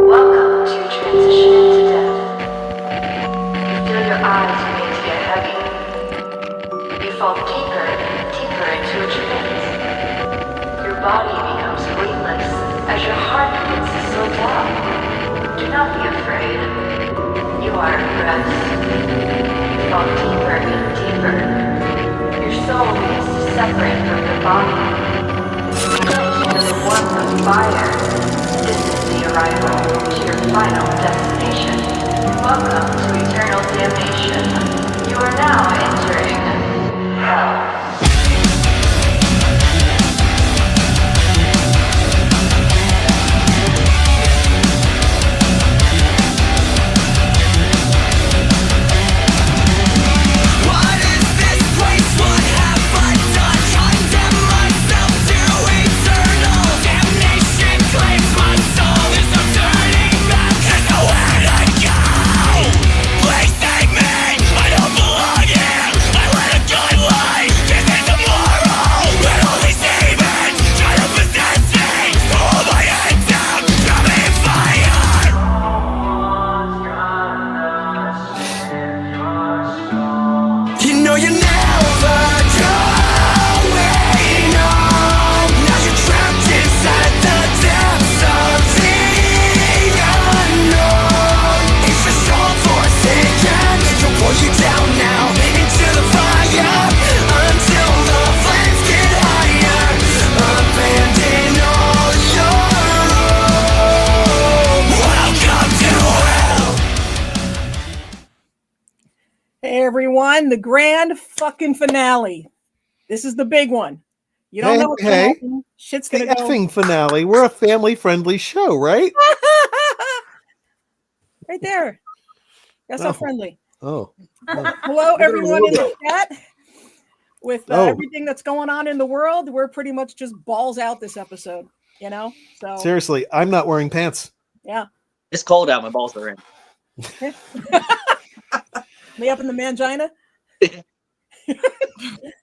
Welcome to Transition into Death. You feel your eyes begin to get heavy. You fall deeper and deeper into a trance. Your body becomes weightless as your heart begins to slow down. Do not be afraid. You are at rest. You fall deeper and deeper. Your soul begins to separate from your body. You begin to feel the warmth of fire. This is the arrival to your final destination. Welcome to eternal damnation. You are now entering hell. What is this place? What have I done? Condemn myself to eternal damnation. Claims my soul. There's no turning back. There's nowhere to go. Please save me. I don't belong here. I led a good life. This is immoral. And all these demons try to possess me. Hold my head down. Drop me in fire. You know you never going home. Now you're trapped inside the depths of the unknown. It's the strong forsaken. You'll pull you down now into the fire until the flames get higher. Abandon all your own. Welcome to hell. Hey everyone, the grand fucking finale. This is the big one. You don't Hey, know what's hey. gonna happen. Shit's The gonna go. effing finale. We're a family-friendly show, right? Right there. That's Oh. so friendly. Oh, Hello, everyone in the chat. With Oh. everything that's going on in the world, we're pretty much just balls out this episode. You know, so seriously, I'm not wearing pants. yeah. It's cold out. My balls are in. Me up in the mangina.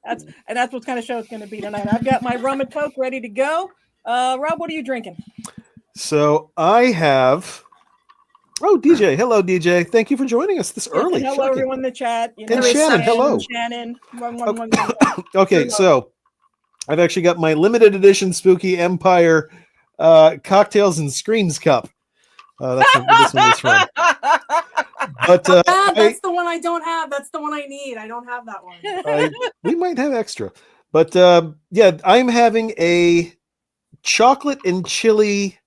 that's what kind of show it's going to be tonight. I've got my rum and coke ready to go. Rob, what are you drinking? So I have. Oh, DJ. Hello, DJ. Thank you for joining us this early. Hello, Shocking. everyone in the chat. You And know, Shannon, hello. Shannon. Okay, so I've actually got my limited edition Spooky Empire cocktails and screams cup. That's what this one is from. But That's the one I don't have. That's the one I need. I don't have that one. we might have extra. But yeah, I'm having a chocolate and chili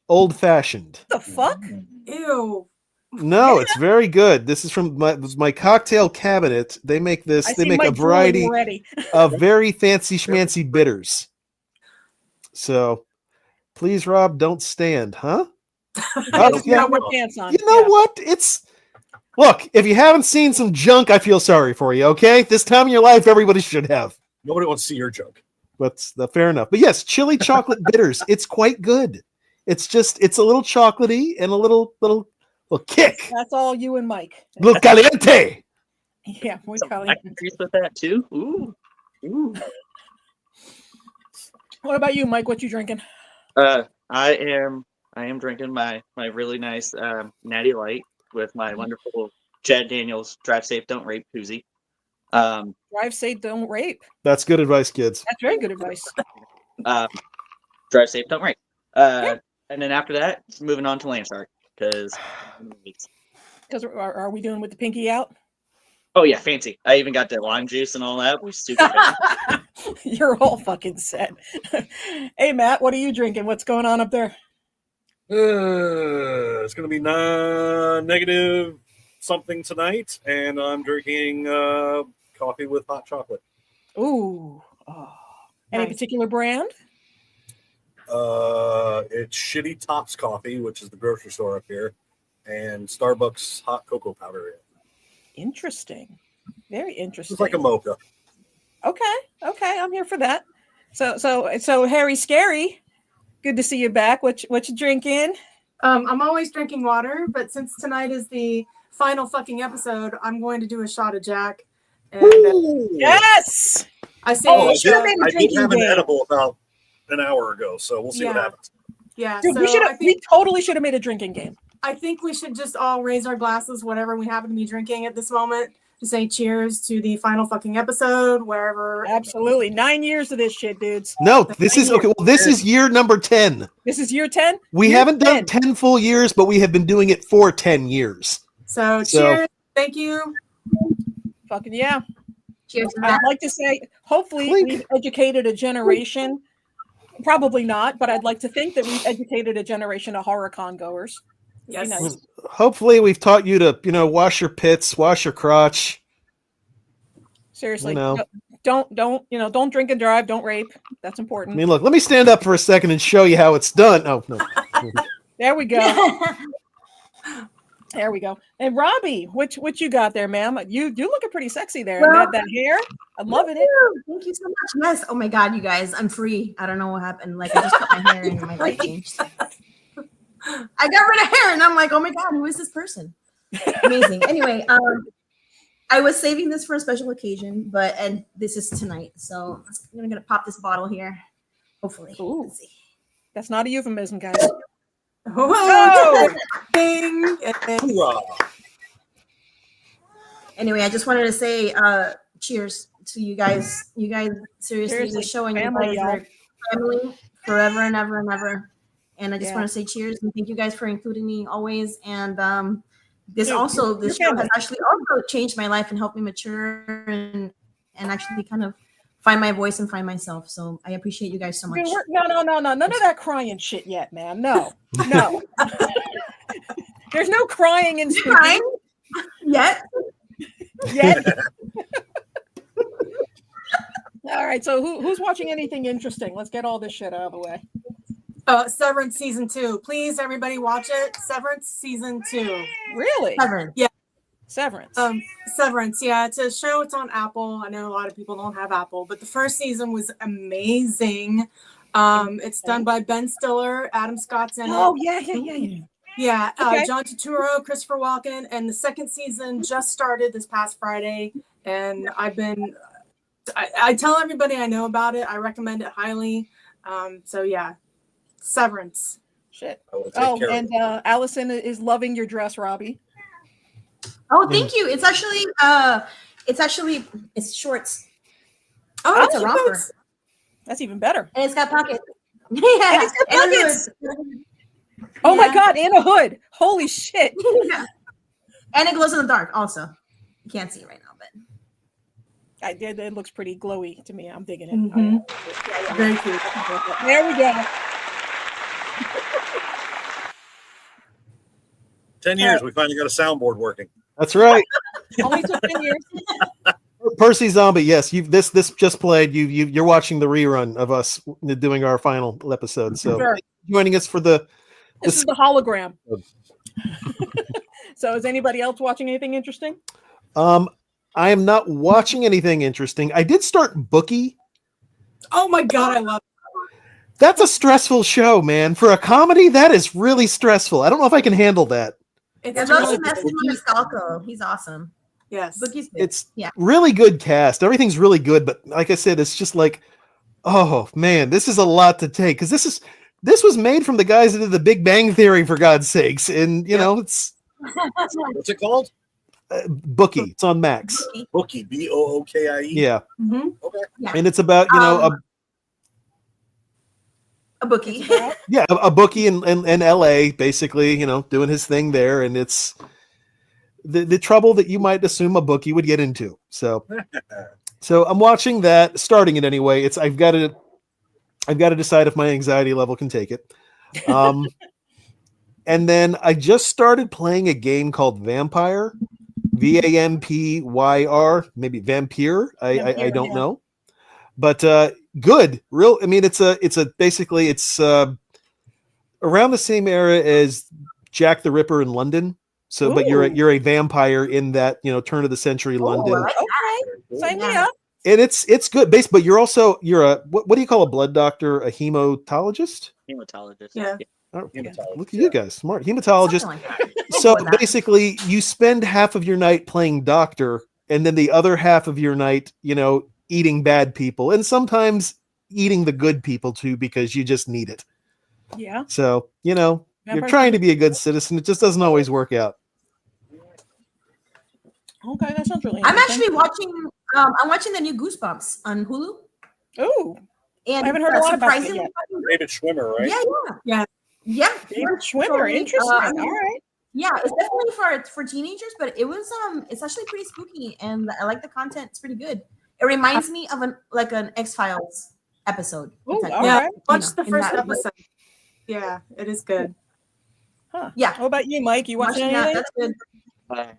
old fashioned. What the fuck? Ew. No, it's very good. This is from my cocktail cabinet. They make this. I They see make Mike a variety drooling already. of very fancy schmancy bitters. So, please, Rob, don't stand, huh? Oh, Yeah, yeah. wear pants on. You know Yeah. what? Look. If you haven't seen some junk, I feel sorry for you. Okay, this time in your life, everybody should have. Nobody wants to see your junk. But fair enough. But yes, chili chocolate bitters. It's quite good. It's a little chocolatey and a little kick. That's all you and Mike. Little caliente. Yeah, we Some probably. mac and cheese with that too. Ooh. What about you, Mike? What you drinking? I am drinking my really nice Natty Light with my wonderful Chad Daniels Drive Safe Don't Rape koozie. Drive safe, don't rape. That's good advice, kids. That's very good advice. Drive Safe Don't Rape. And then after that, moving on to Landshark because. Because are we doing with the pinky out? Oh yeah, fancy. I even got the lime juice and all that. We stupid. You're all fucking set. Hey Matt, what are you drinking? What's going on up there? It's going to be negative something tonight, and I'm drinking coffee with hot chocolate. Ooh. Oh. Any Nice. particular brand? It's Shitty Tops Coffee, which is the grocery store up here, and Starbucks hot cocoa powder. Interesting. Very interesting. It's like a mocha. Okay, I'm here for that. So Harry Scary, good to see you back. What you drinking? I'm always drinking water, but since tonight is the final fucking episode, I'm going to do a shot of Jack. And Yes, Yes. I say, Oh, should have made a I did drinking have an game. edible about an hour ago, so we'll see what Yeah. happens. yeah. Dude, So we should I have. think We totally should have made a drinking game. I think we should just all raise our glasses, whatever we happen to be drinking at this moment, to say cheers to the final fucking episode, wherever. Absolutely. 9 years of this shit, dudes. No, this is okay. Well, this is year number 10. This is year 10. We Year haven't done 10 full years, but we have been doing it for 10 years. So So- cheers. Thank you. Fucking yeah. Cheers to I'd that. like to say, hopefully, Clink. we've educated a generation. Probably not, but I'd like to think that we've educated a generation of horror con goers. Yes. Nice. Hopefully, we've taught you to, wash your pits, wash your crotch. Seriously, You know. don't drink and drive. Don't rape. That's I important. mean, look, let me stand up for a second and show you how it's done. Oh, no. There we go. There we go. And Robbie, what you got there, ma'am? You looking pretty sexy there. And Well- that hair, I'm loving it. Thank you so much. Yes. Oh my God, you guys, I'm free. I don't know what happened. Like I just cut my hair and my life changed. I got rid of hair and I'm like, oh my God, who is this person? Amazing. Anyway, I was saving this for a special occasion, and this is tonight. So I'm gonna pop this bottle here. Hopefully. Ooh. Let's see. That's not a euphemism, guys. Oh, ding. Hoorah. Anyway, I just wanted to say cheers to you guys. You guys seriously Seriously, just showing you family, guys are family forever and ever and ever. And I just Yeah. want to say cheers and thank you guys for including me always. And this Dude, also you're this show has family. actually also changed my life and helped me mature and actually kind of find my voice and find myself. So I appreciate you guys so much. Dude, no, none of that crying shit yet, man. No. There's no crying in spooky Fine. Yet. yet. All right, so who's watching anything interesting? Let's get all this shit out of the way. Severance season 2. Please, everybody, watch it. Severance season 2. Really? Severance. Severance. Yeah, it's a show. It's on Apple. I know a lot of people don't have Apple, but the first season was amazing. It's done by Ben Stiller, Adam Scott's in it. Oh yeah. Yeah, Okay. John Turturro, Christopher Walken, and the second season just started this past Friday, and I tell everybody I know about it. I recommend it highly. So yeah, Severance. Shit. I will take Oh, care of and Allison is loving your dress, Robbie. Oh, thank you. It's shorts. Oh, It's a romper. That's even better. And it's got pockets. Yeah. And it's got And a pockets. hood. Oh my Yeah. god, and a hood. Holy shit. Yeah. And it glows in the dark also. You can't see it right now, but It looks pretty glowy to me. I'm digging it. Mhm. Very cute. There we go. 10 years, we finally got a soundboard working. That's right. Only took 10 years. Percy Zombie, yes, this just played. You're watching the rerun of us doing our final episode. So Sure. joining us for the This is the hologram. So is anybody else watching anything interesting? I am not watching anything interesting. I did start Bookie. Oh my god, I love That's a stressful show, man. For a comedy, that is really stressful. I don't know if I can handle that. it. I It's love really Sebastian good. Maniscalco. He's awesome. Yes. Bookie's good. It's Yeah. really good cast. Everything's really good, but like I said, it's just like, oh man, this is a lot to take because this was made from the guys that did The Big Bang Theory, for God's sakes, and you know it's What's it called? Bookie. It's on Max. Bookie. Bookie. Yeah, Mhm. Okay. and it's about A bookie. a bookie in LA, basically, doing his thing there, and it's the trouble that you might assume a bookie would get into. So I'm watching that, starting it anyway. I've got to decide if my anxiety level can take it. And then I just started playing a game called Vampire, Vampyr, maybe Vampire. I don't know, but good. Real. I mean, it's basically around the same era as Jack the Ripper in London. So, but you're a vampire in that turn of the century London, I like Okay. Sign me Yeah. up. and it's good. But you're a what do you call a blood doctor? A hematologist? Hematologist. Yeah. Oh, Hematologist, look at you guys, smart hematologist. Something like that. So Go with that. basically, you spend half of your night playing doctor, and then the other half of your night, eating bad people, and sometimes eating the good people too, because you just need it. Yeah. So, you're Vampires trying to are- be a good citizen. It just doesn't always work out. Okay, that sounds really I'm interesting. actually watching. I'm watching the new Goosebumps on Hulu, Oh, and I haven't heard a lot about it surprisingly yet. fucking good. David Schwimmer, right? Yeah. David Schwimmer. Interesting. I mean, All right. yeah, it's definitely for teenagers, but it's actually pretty spooky, and I like the content. It's pretty good. It reminds me of an X-Files episode. Ooh, It's like, all Yeah, right. watch the in first that- episode. Yeah, it is good. Huh. Yeah. How about you, Mike? You watching Watching that, anything? that's good.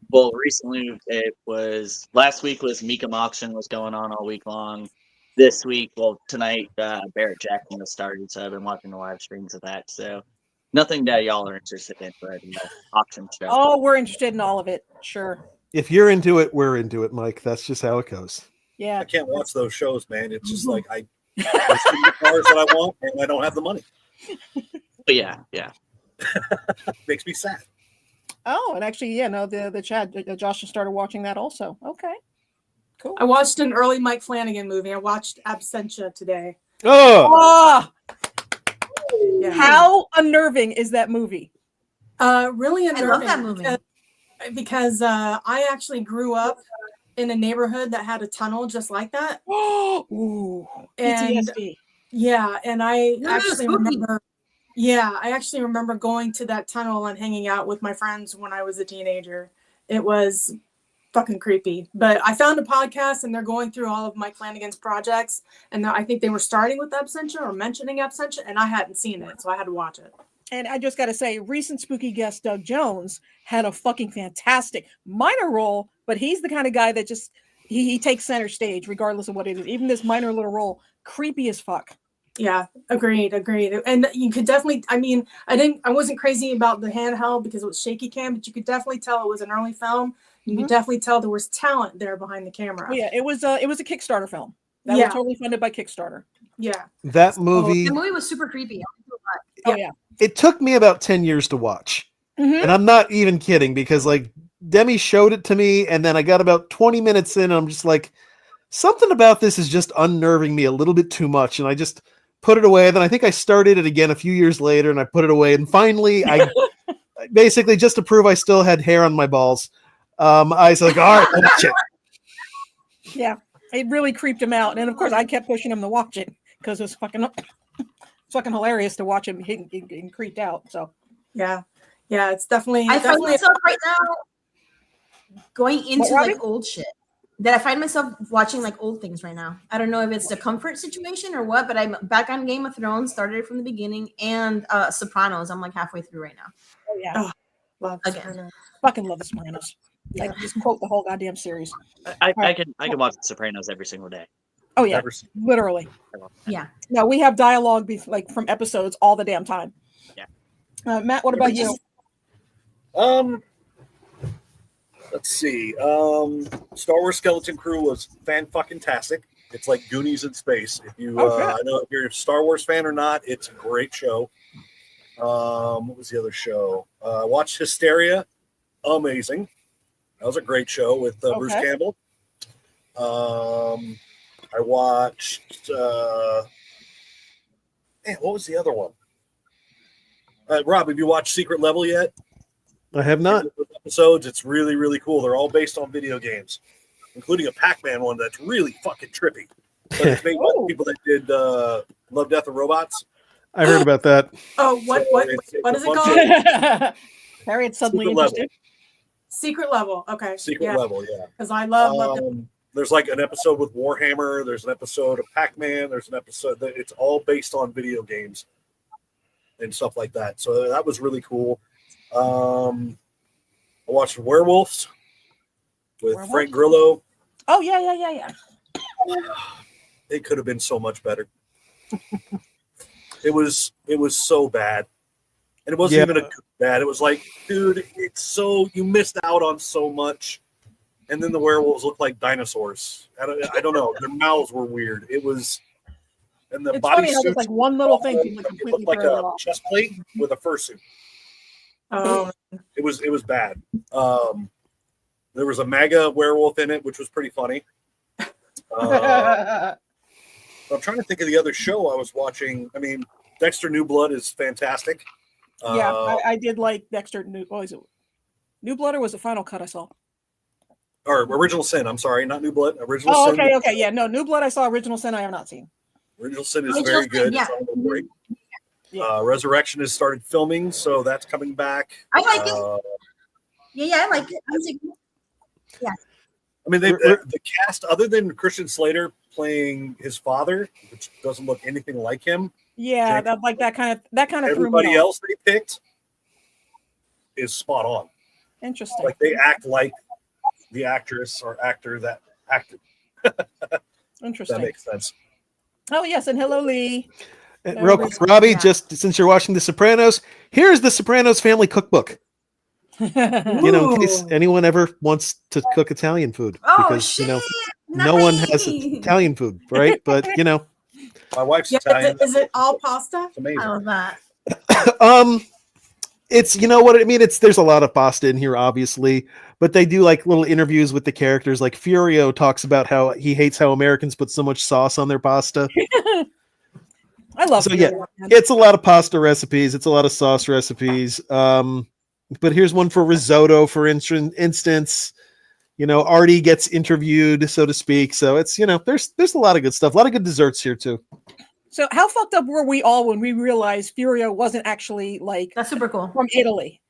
Well, recently it was last week was Meekum Auction was going on all week long. This week, well, tonight Barrett Jackson has started, so I've been watching the live streams of that. So nothing that y'all are interested in, but auction show. Oh, we're interested in all of it. Sure. If you're into it, we're into it, Mike. That's just how it goes. Yeah. I can't watch those shows, man. It's just like I there's the cars that I want, and I don't have the money. But yeah. Makes me sad. Oh, and actually, yeah, no, the chat, Josh just started watching that also. Okay. Cool. I watched an early Mike Flanagan movie. I watched Absentia today. Oh, Ah, Yeah. how unnerving is that movie? Really I love unnerving. that movie. Because I actually grew up in a neighborhood that had a tunnel just like that. Ooh, And PTSD. yeah, and I No, actually spooky. remember. Yeah, I actually remember going to that tunnel and hanging out with my friends when I was a teenager. It was fucking creepy. But I found a podcast and they're going through all of Mike Flanagan's projects, and I think they were starting with Absentia or mentioning Absentia, and I hadn't seen it, so I had to watch it. And I just got to say, recent spooky guest Doug Jones had a fucking fantastic minor role, but he's the kind of guy that just he takes center stage regardless of what it is. Even this minor little role, creepy as fuck. Yeah, agreed. And you could definitely, I wasn't crazy about the handheld because it was shaky cam, but you could definitely tell it was an early film. You could definitely tell there was talent there behind the camera. Oh, yeah, it was a Kickstarter film. That Yeah. was totally funded by Kickstarter. Yeah. that movie, The movie was super creepy. Oh yeah. it took me about 10 years to watch. Mhm. And I'm not even kidding, because like Demi showed it to me, and then I got about 20 minutes in, and I'm just like, something about this is just unnerving me a little bit too much. And I just put it away. Then I think I started it again a few years later, and I put it away. And finally, I basically, just to prove I still had hair on my balls, I was like, all right, watch it. Yeah, it really creeped him out, and of course, I kept pushing him to watch it because it was fucking hilarious to watch him getting creeped out. So Yeah. Yeah. It's definitely, I find definitely myself right now going into What, like old shit. That I find myself watching like old things right now. I don't know if it's the comfort situation or what, but I'm back on Game of Thrones, started it from the beginning, and Sopranos. I'm like halfway through right now. oh, yeah, Oh. love Again. Sopranos. fucking love the Sopranos. I can just quote the whole goddamn series. I can watch The Sopranos every single day. Oh yeah, Never seen- literally. Yeah. No, we have dialogue like from episodes all the damn time. Yeah. Matt, what about you? Let's see. Star Wars Skeleton Crew was fan-fucking-tastic. It's like Goonies in space. If you, Oh, good. I know if you're a Star Wars fan or not, it's a great show. What was the other show? I watched Hysteria. Amazing. That was a great show with Bruce Okay. Campbell. I watched. What was the other one? Rob, have you watched Secret Level yet? I have not. Episodes. It's really, really cool. They're all based on video games, including a Pac-Man one that's really fucking trippy. But it's made by the Oh. people that did Love, Death, and Robots. I heard about that. Oh, what it's is a it bunch called? of Harriet's suddenly Secret Level. interested. Secret Level. Okay. Secret Level, yeah. Because I love There's like an episode with Warhammer. There's an episode of Pac-Man. There's an episode that it's all based on video games and stuff like that. So that was really cool. I watched Werewolves with Werewolf? Frank Grillo. Oh yeah. It could have been so much better. It was so bad. And it wasn't Yeah. even a good bad. It was like, dude, it's so you missed out on so much. And then the werewolves looked like dinosaurs. I don't know. Their mouths were weird. It was, and the It's body funny how suits there's like one little thing can it completely looked like throw it a off. chest plate with a fursuit. Oh, It was bad. There was a MAGA werewolf in it, which was pretty funny. I'm trying to think of the other show I was watching. I mean, Dexter New Blood is fantastic. Yeah, I did like Dexter New. What was it? New Blood or was it Final Cut? I saw. Or Original Sin. I'm sorry, not New Blood. Original Oh, Sin. okay. Yeah, no, New Blood. I saw. Original Sin. I have not seen. Original Sin is Original very Sin, good. yeah. It's on the break. Yeah. Resurrection has started filming, so that's coming back. I like it. Yeah, I like it. I was like, I mean, the cast, other than Christian Slater playing his father, which doesn't look anything like him. Yeah, that kind of threw me Everybody off. else they picked is spot on. Interesting. Like they act like the actress or actor that acted. Interesting. That makes sense. Oh yes, and hello Lee. Real quick, Robbie, just since you're watching The Sopranos, here's the Sopranos family cookbook. You know, in case Ooh. anyone ever wants to cook Italian food, oh because shit! you know no one has nice. Italian food, right? But you know, My wife's Yeah, Italian. is it all pasta? It's amazing. I love that. it's you know what I mean. There's a lot of pasta in here, obviously, but they do like little interviews with the characters. Like Furio talks about how he hates how Americans put so much sauce on their pasta. I love So, it. yeah, it's a lot of pasta recipes. It's a lot of sauce recipes. But here's one for risotto, for instance. You know, Artie gets interviewed, so to speak. So it's, you know, there's a lot of good stuff. A lot of good desserts here too. So how fucked up were we all when we realized Furio wasn't actually like That's super cool. from Italy?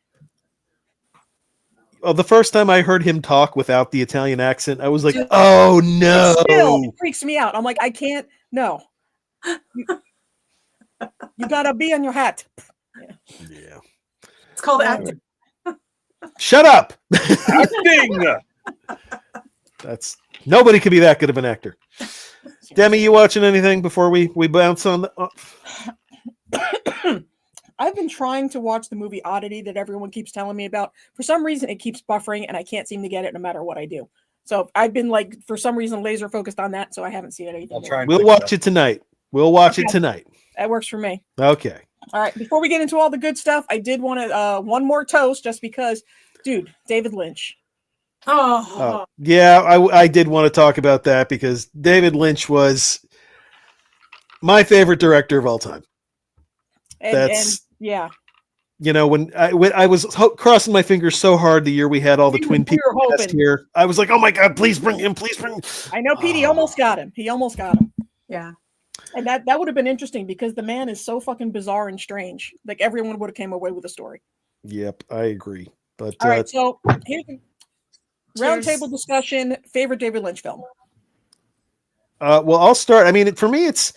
Well, the first time I heard him talk without the Italian accent, I was like, oh no. Still, it freaks me out. I'm like, I can't. No. You gotta be on your hat. Yeah. It's called Yeah. acting. Shut up. Acting! That's nobody could be that good of an actor. Demi, you watching anything before we bounce on the I've been trying to watch the movie Oddity that everyone keeps telling me about. For some reason, it keeps buffering, and I can't seem to get it no matter what I do. So I've been like, for some reason, laser focused on that. So I haven't seen anything. I'll more. try and We'll pick watch it tonight. We'll watch it Okay. tonight. That works for me. Okay. All right. Before we get into all the good stuff, I did want to one more toast, just because, dude, David Lynch. Oh, Yeah, I did want to talk about that because David Lynch was my favorite director of all time. And That's- yeah, You know, when I was crossing my fingers so hard the year we had all the We Twin were Peaks hoping. cast here, I was like, oh my God, please bring him, please bring him. I know Petey almost got him. He almost got him. yeah. And that would have been interesting because the man is so fucking bizarre and strange. Like everyone would have came away with a story. Yep, I agree. But All right, so here's the Cheers. roundtable discussion. Favorite David Lynch film? well, I'll start. I mean, for me, it's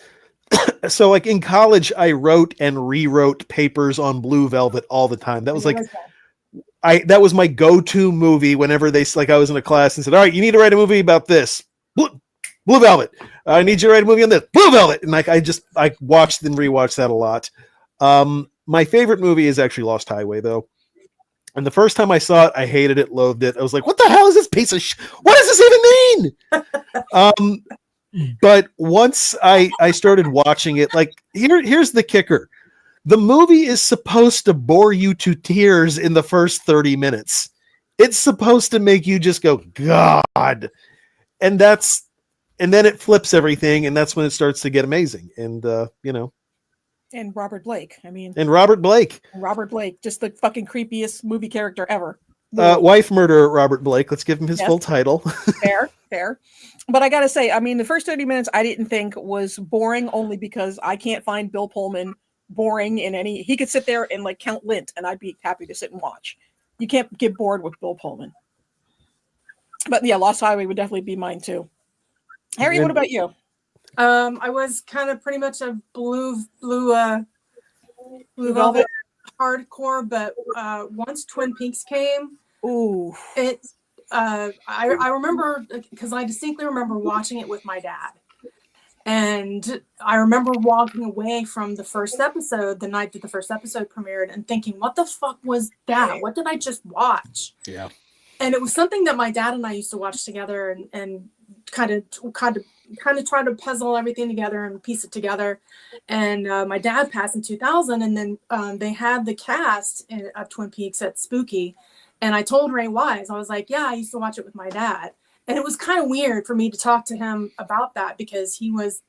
so like in college, I wrote and rewrote papers on Blue Velvet all the time. That was like that was my go-to movie whenever I was in a class and said, all right, you need to write a movie about this. Blue Velvet. I need you to write a movie on this. Blue Velvet. And I watched and rewatched that a lot. My favorite movie is actually Lost Highway, though. And the first time I saw it, I hated it, loathed it. I was like, what the hell is this piece of what does this even mean? But once I started watching it, like here's the kicker. The movie is supposed to bore you to tears in the first 30 minutes. It's supposed to make you just go, God. And then it flips everything, and that's when it starts to get amazing. And And Robert Blake. I mean, and Robert Blake. just the fucking creepiest movie character ever. Wife murderer Robert Blake. Let's give him his Yes. full title. Fair. But I gotta say, I mean, the first 30 minutes I didn't think was boring, only because I can't find Bill Pullman boring in any. He could sit there and like count lint, and I'd be happy to sit and watch. You can't get bored with Bill Pullman. But yeah, Lost Highway would definitely be mine too. Harry, what about you? I was kind of pretty much a blue Velvet? velvet hardcore, but once Twin Peaks came, Ooh, I remember because I distinctly remember watching it with my dad, and I remember walking away from the first episode the night that the first episode premiered and thinking, what the fuck was that? What did I just watch? Yeah. And it was something that my dad and I used to watch together and kind of try to puzzle everything together and piece it together. And my dad passed in 2000, and then they had the cast of Twin Peaks at Spooky. And I told Ray Wise, I was like, yeah, I used to watch it with my dad. And it was kind of weird for me to talk to him about that because he was,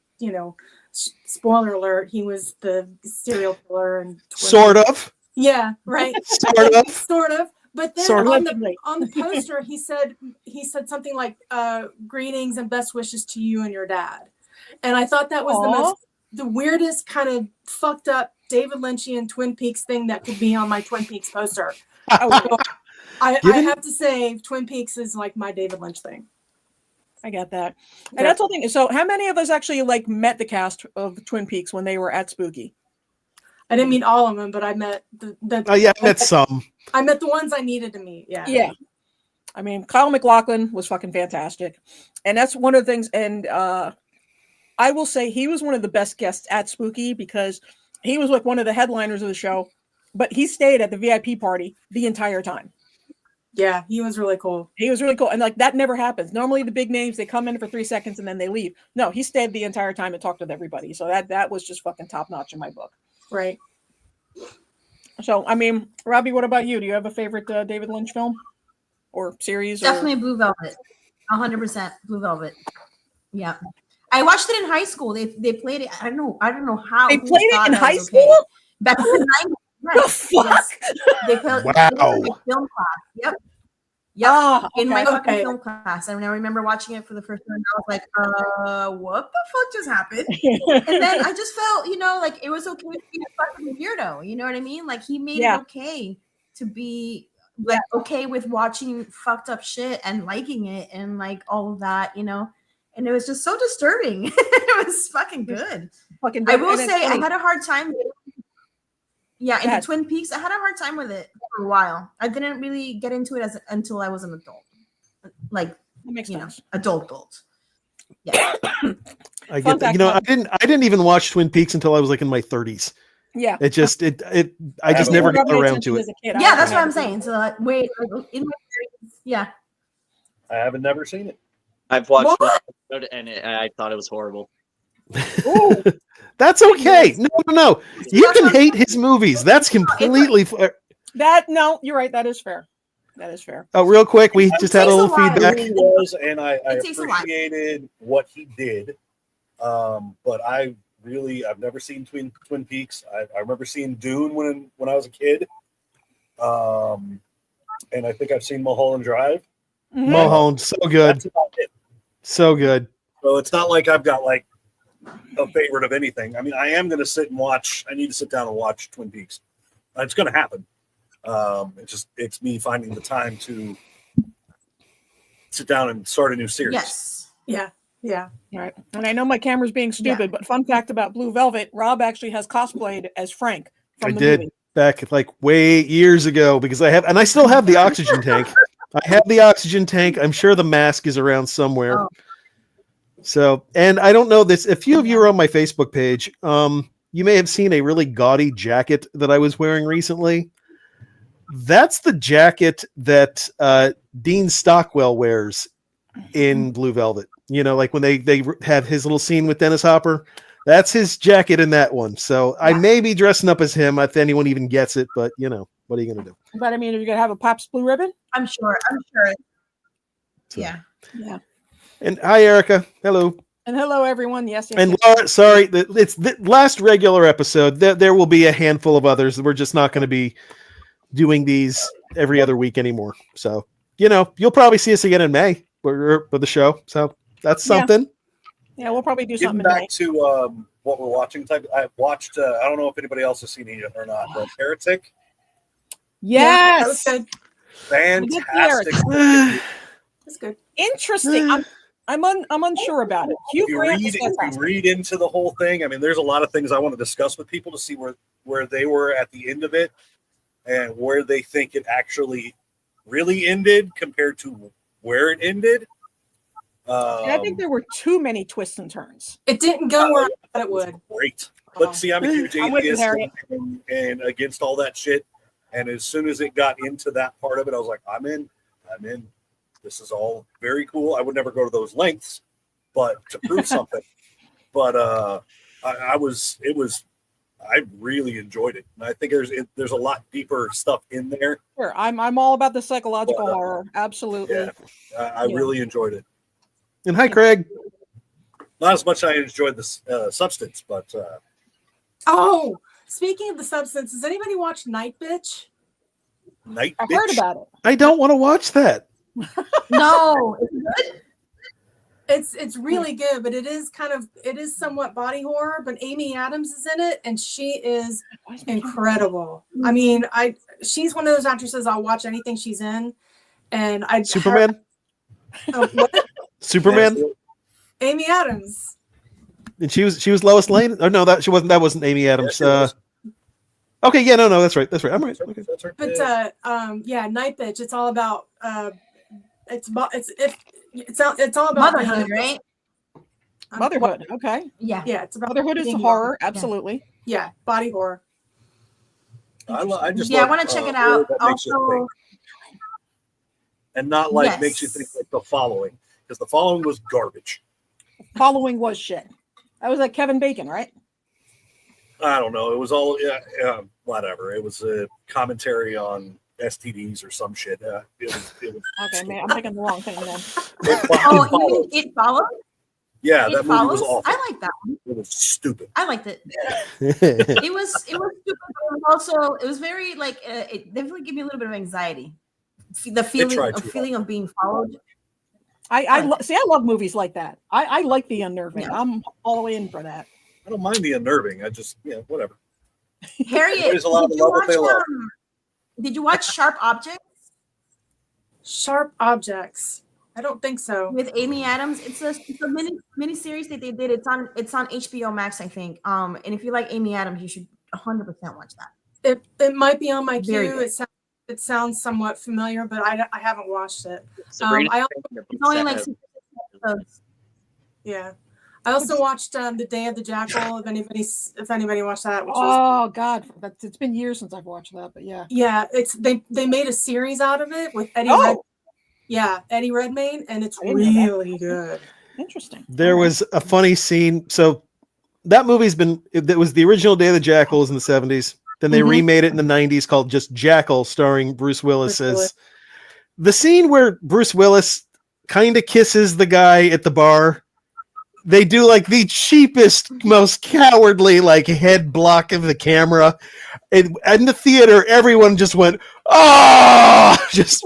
spoiler alert, he was the serial killer and Sort of. Yeah, right. Sort of. Sort of. But then Sort of. on the poster, he said something like, "Greetings and best wishes to you and your dad." And I thought that was the weirdest kind of fucked up David Lynchian Twin Peaks thing that could be on my Twin Peaks poster. I have to say, Twin Peaks is like my David Lynch thing. I get that. And that's the thing. So how many of us actually like met the cast of Twin Peaks when they were at Spooky? I didn't meet all of them, but I met I met some. I met the ones I needed to meet. Yeah. Yeah. I mean, Kyle MacLachlan was fucking fantastic. And that's one of the things. And I will say he was one of the best guests at Spooky because he was like one of the headliners of the show, but he stayed at the VIP party the entire time. Yeah, he was really cool. He was really cool. And like that never happens. Normally the big names, they come in for 3 seconds and then they leave. No, he stayed the entire time and talked with everybody. So that was just fucking top notch in my book. Right. So, I mean, Robbie, what about you? Do you have a favorite David Lynch film or series? Definitely Blue Velvet. 100% Blue Velvet. Yeah. I watched it in high school. They played it. I don't know how. They played it in high school? Back in the 90s. The fuck? Yes. They played Wow. it in my film class. Yep. Yep. Oh, In my okay. fucking film class. And I remember watching it for the first time. I was like, what the fuck just happened? And then I just felt, like it was okay to be a fucking weirdo. You know what I mean? Like he made it okay to be like okay with watching fucked up shit and liking it and like all of that, And it was just so disturbing. It was fucking good. Fucking I will say I had a hard time with it. Yeah, in Yeah. the Twin Peaks, I had a hard time with it for a while. I didn't really get into it until I was an adult. Like, That makes sense. adult. Yeah. I Fun get that. fact, I didn't even watch Twin Peaks until I was like in my 30s. Yeah. It just I just never got around to it. Yeah, that's what I'm saying. So wait, in my 30s, yeah. I haven't never seen it. I've watched one episode and I thought it was horrible. Ooh. That's okay. No. You can hate his movies. That's completely. No, you're right. That is fair. That is fair. Oh, real quick, we just had a little feedback. He was, and I It takes a lot. appreciated what he did. But I've never seen Twin Peaks. I remember seeing Dune when I was a kid. And I think I've seen Mulholland Drive. Mhm. Mulholland, so good, That's about it. so good. So it's not like I've got like a favorite of anything. I mean, I am going to sit and watch. I need to sit down and watch Twin Peaks. It's going to happen. It's me finding the time to sit down and start a new series. Yes. Yeah. Yeah. All right. And I know my camera's being stupid, but fun fact about Blue Velvet, Rob actually has cosplayed as Frank from I the did movie. back like way years ago because I still have the oxygen tank. I have the oxygen tank. I'm sure the mask is around somewhere. Oh. So, and I don't know this. A few of you are on my Facebook page. You may have seen a really gaudy jacket that I was wearing recently. That's the jacket that Dean Stockwell wears in Blue Velvet. Like when they have his little scene with Dennis Hopper. That's his jacket in that one. So I may be dressing up as him if anyone even gets it, but what are you going to do? But I mean, are you going to have a Pops Blue Ribbon? I'm sure. So. Yeah. Yeah. And hi, Erica. Hello. And hello, everyone. Yes. And Laura, sorry, it's the last regular episode. There will be a handful of others. We're just not going to be doing these every other week anymore. So, you'll probably see us again in May for the show. So that's something. Yeah, we'll probably do Getting something. back to what we're watching. I watched. I don't know if anybody else has seen it yet or not, but Heretic. Yeah, that was Yes. good. Fantastic. That's good. Interesting. I'm unsure about it. Hugh If you Grant read, is if you fantastic. read into the whole thing, I mean, there's a lot of things I want to discuss with people to see where they were at the end of it and where they think it actually really ended compared to where it ended. And I think there were too many twists and turns. It didn't go where I thought it would. Great. But see, I'm a huge I'm with you, atheist Harriet. and against all that shit. And as soon as it got into that part of it, I was like, I'm in. This is all very cool. I would never go to those lengths, but to prove something. But I really enjoyed it. And I think there's a lot deeper stuff in there. Sure, I'm all about the psychological horror. Absolutely. Yeah, I really enjoyed it. And hi, Craig. Not as much as I enjoyed this Substance, but Oh, speaking of the Substance, has anybody watched Night Bitch? Night I've Bitch. heard about it. I don't want to watch that. No. It's really good, but it is somewhat body horror. But Amy Adams is in it, and she is incredible. I mean, she's one of those actresses I'll watch anything she's in, and I Superman. What? Superman. Amy Adams. And she was Lois Lane. Oh no, she wasn't. That wasn't Amy Adams. she was. Okay, yeah, no, that's right. That's right. I'm right. Okay. That's right. But yeah, Night Bitch. It's all about it's all about Motherhood, right? Motherhood. Okay. Yeah. Yeah, it's about Motherhood is Bingo. horror. Yeah. Absolutely. yeah, body horror. I just Yeah, I love, want to check it horror out. that makes you Also, think, and not like Yes. makes you think like The Following, because The Following was garbage. Following was shit. That was like Kevin Bacon, right? I don't know. It was all whatever. It was a commentary on STDs or some shit. It was Okay, man, I'm thinking the wrong thing then. oh, you mean It Follows? yeah, It that movie was Follows? awful. I like that one. It was stupid. I liked it. It was stupid, but it was also it was very like it definitely gave me a little bit of anxiety. The tried too feeling of being followed. See, I love movies like that. I like the unnerving. Yeah. I'm all in for that. I don't mind the unnerving. I just whatever. Harriet, Everybody's allowed to love what they love. Did you watch Sharp Objects Sharp Objects. I don't think so. with Amy Adams? It's a mini series that they did. It's on HBO Max, I think. And if you like Amy Adams, you should 100% watch that. It might be on my Very queue. good. It sounds somewhat familiar, but I haven't watched it. Sabrina, I- It's only like 6 episodes. Yeah. I also watched The Day of the Jackal. If anybody watched that, which was Oh God, it's been years since I've watched that, but yeah. yeah, they made a series out of it with Eddie. Oh, Eddie Redmayne, and it's I didn't know that. really good. Interesting. There was a funny scene. So that movie's it was the original Day of the Jackals in the 70s. Then they Mhm. remade it in the 90s called just Jackal, starring Bruce Willis Bruce Willis. as the scene where Bruce Willis kind of kisses the guy at the bar. They do like the cheapest, most cowardly like head block of the camera. And in the theater, everyone just went, "Oh!" Just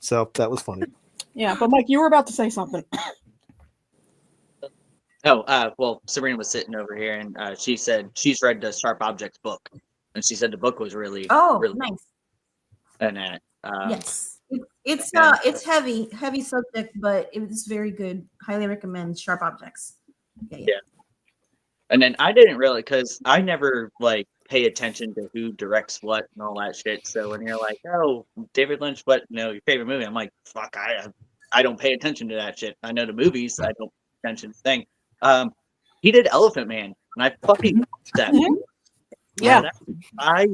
so that was funny. Yeah, but Mike, you were about to say something. Well, Sabrina was sitting over here, and she said she's read the Sharp Objects book, and she said the book was really, Oh, really nice. and that. Yes. It's okay. it's heavy subject, but it was very good. Highly recommend Sharp Objects. Yeah. And then I didn't really, because I never like pay attention to who directs what and all that shit. So when you're like, "Oh, David Lynch, what? No, your favorite movie?" I'm like, "Fuck, I don't pay attention to that shit. I know the movies, I don't pay attention to the thing." He did Elephant Man, and I fucking loved that. Mhm. movie. Yeah. Man, I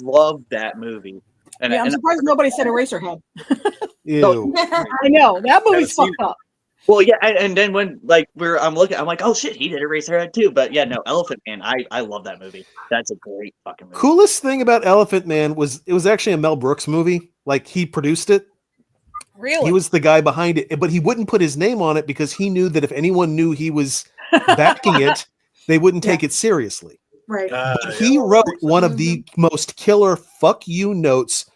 loved that movie. And, Yeah, I'm and surprised nobody said Eraserhead. Ew. I know that movie's seen fucked up. well, yeah, and then when like I'm like, "Oh shit, he did Eraserhead too." But yeah, no, Elephant Man, I love that movie. That's a great fucking movie. Coolest thing about Elephant Man was it was actually a Mel Brooks movie. Like he produced it. Really? He was the guy behind it, but he wouldn't put his name on it because he knew that if anyone knew he was backing it, they wouldn't take it seriously. Right. He wrote one of the most killer fuck you notes.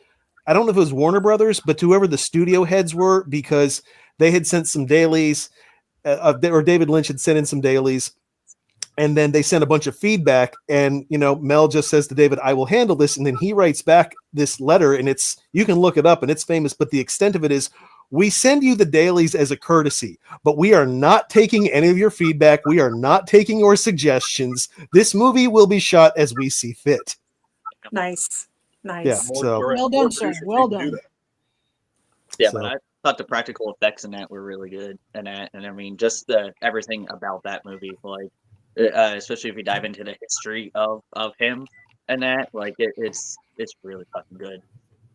I don't know if it was Warner Brothers, but whoever the studio heads were, because they had sent some dailies, or David Lynch had sent in some dailies, and then they sent a bunch of feedback. And Mel just says to David, "I will handle this," and then he writes back this letter, and you can look it up, and it's famous. But the extent of it is, we send you the dailies as a courtesy, but we are not taking any of your feedback. We are not taking your suggestions. This movie will be shot as we see fit. Nice. Nice. Yeah. So- Well done, sir. Well done. Yeah, So- but I thought the practical effects in that were really good, and I mean, just everything about that movie, like especially if you dive into the history of him and that, like it's really fucking good.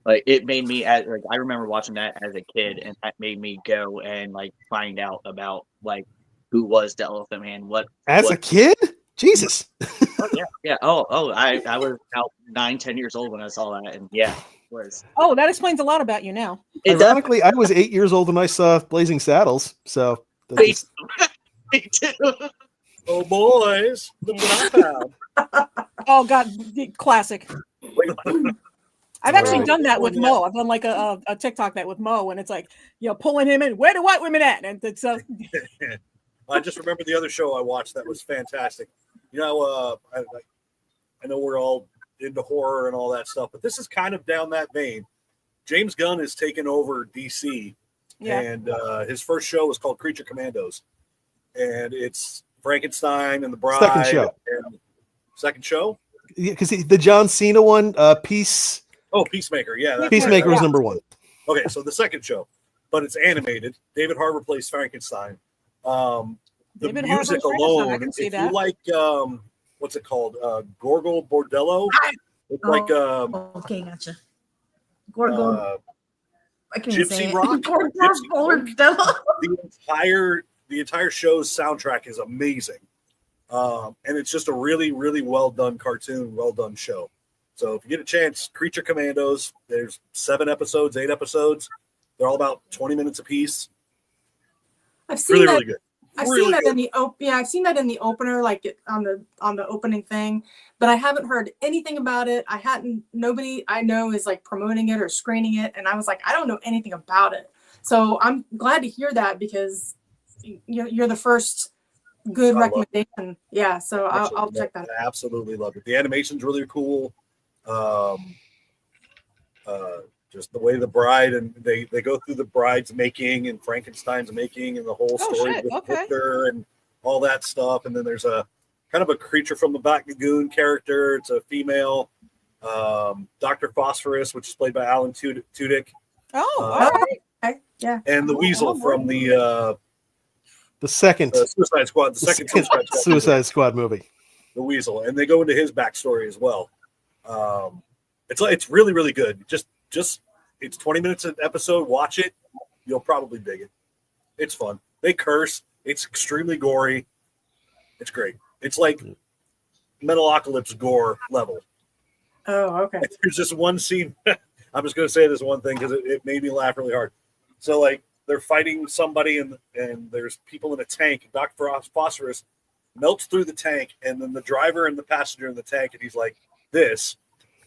Like it made me I remember watching that as a kid, and that made me go and like find out about like who was the Elephant Man, As a kid? Jesus. Oh, yeah. Oh, I was about 9-10 years old when I saw that, and yeah, was. Oh, that explains a lot about you now. It does. Ironically, I was 8 years old when I saw Blazing Saddles, so that Me just- Me too. Oh boys, look what I found. Oh God, classic. I've actually Right. done that with Mo. I've done like a TikTok that with Mo, and it's like, you know, pulling him in. Where the white women at? And it's I just remember the other show I watched that was fantastic. You know, I know we're all into horror and all that stuff, but this is kind of down that vein. James Gunn has taken over DC, yeah. and his first show was called Creature Commandos, and it's Frankenstein and the Bride. Second show. And second show? because the John Cena one, Peacemaker Yeah. that's Peacemaker right. was number one. Okay, so the second show, but it's animated. David Harbour plays Frankenstein. The David Harbour's music Frankenstein, I alone, can see if that. you like, what's it called? Gorgo Bordello. It's like okay, gotcha. Gorgo. I can't even say Gypsy it. Rock. Gorgo Gypsy Rock. Bordello. The entire show's soundtrack is amazing, and it's just a really, really well done cartoon, well done show. So if you get a chance, Creature Commandos. There's 8 episodes. They're all about 20 minutes apiece. I've seen Really, that. really good. I've Really seen that good. in the I've seen that in the opener, like on the opening thing, but I haven't heard anything about it. Nobody I know is like promoting it or screening it, and I was like, I don't know anything about it. So I'm glad to hear that because you're the first good I love recommendation. Yeah, so I'll check that out. I absolutely love it. The animation's really cool. Just the way the bride and they go through the bride's making and Frankenstein's making and the whole Oh, story shit, with okay. Victor and all that stuff. And then there's a kind of a creature from the Black Lagoon character. It's a female, Dr. Phosphorus, which is played by Alan Tudyk, Oh, Uh, all right. Okay, yeah. and the Weasel from the The Suicide Squad, the second Suicide Squad. Suicide Squad movie. The Weasel, and they go into his backstory as well. It's really, really good. Just it's 20 minutes an episode. Watch it. You'll probably dig it. It's fun. They curse. It's extremely gory. It's great. It's like Metalocalypse gore level. Oh, okay. There's this one scene. I'm just going to say this one thing because it made me laugh really hard. So, like, they're fighting somebody and there's people in a tank. Dr. Phosphorus melts through the tank, and then the driver and the passenger in the tank, and he's like this,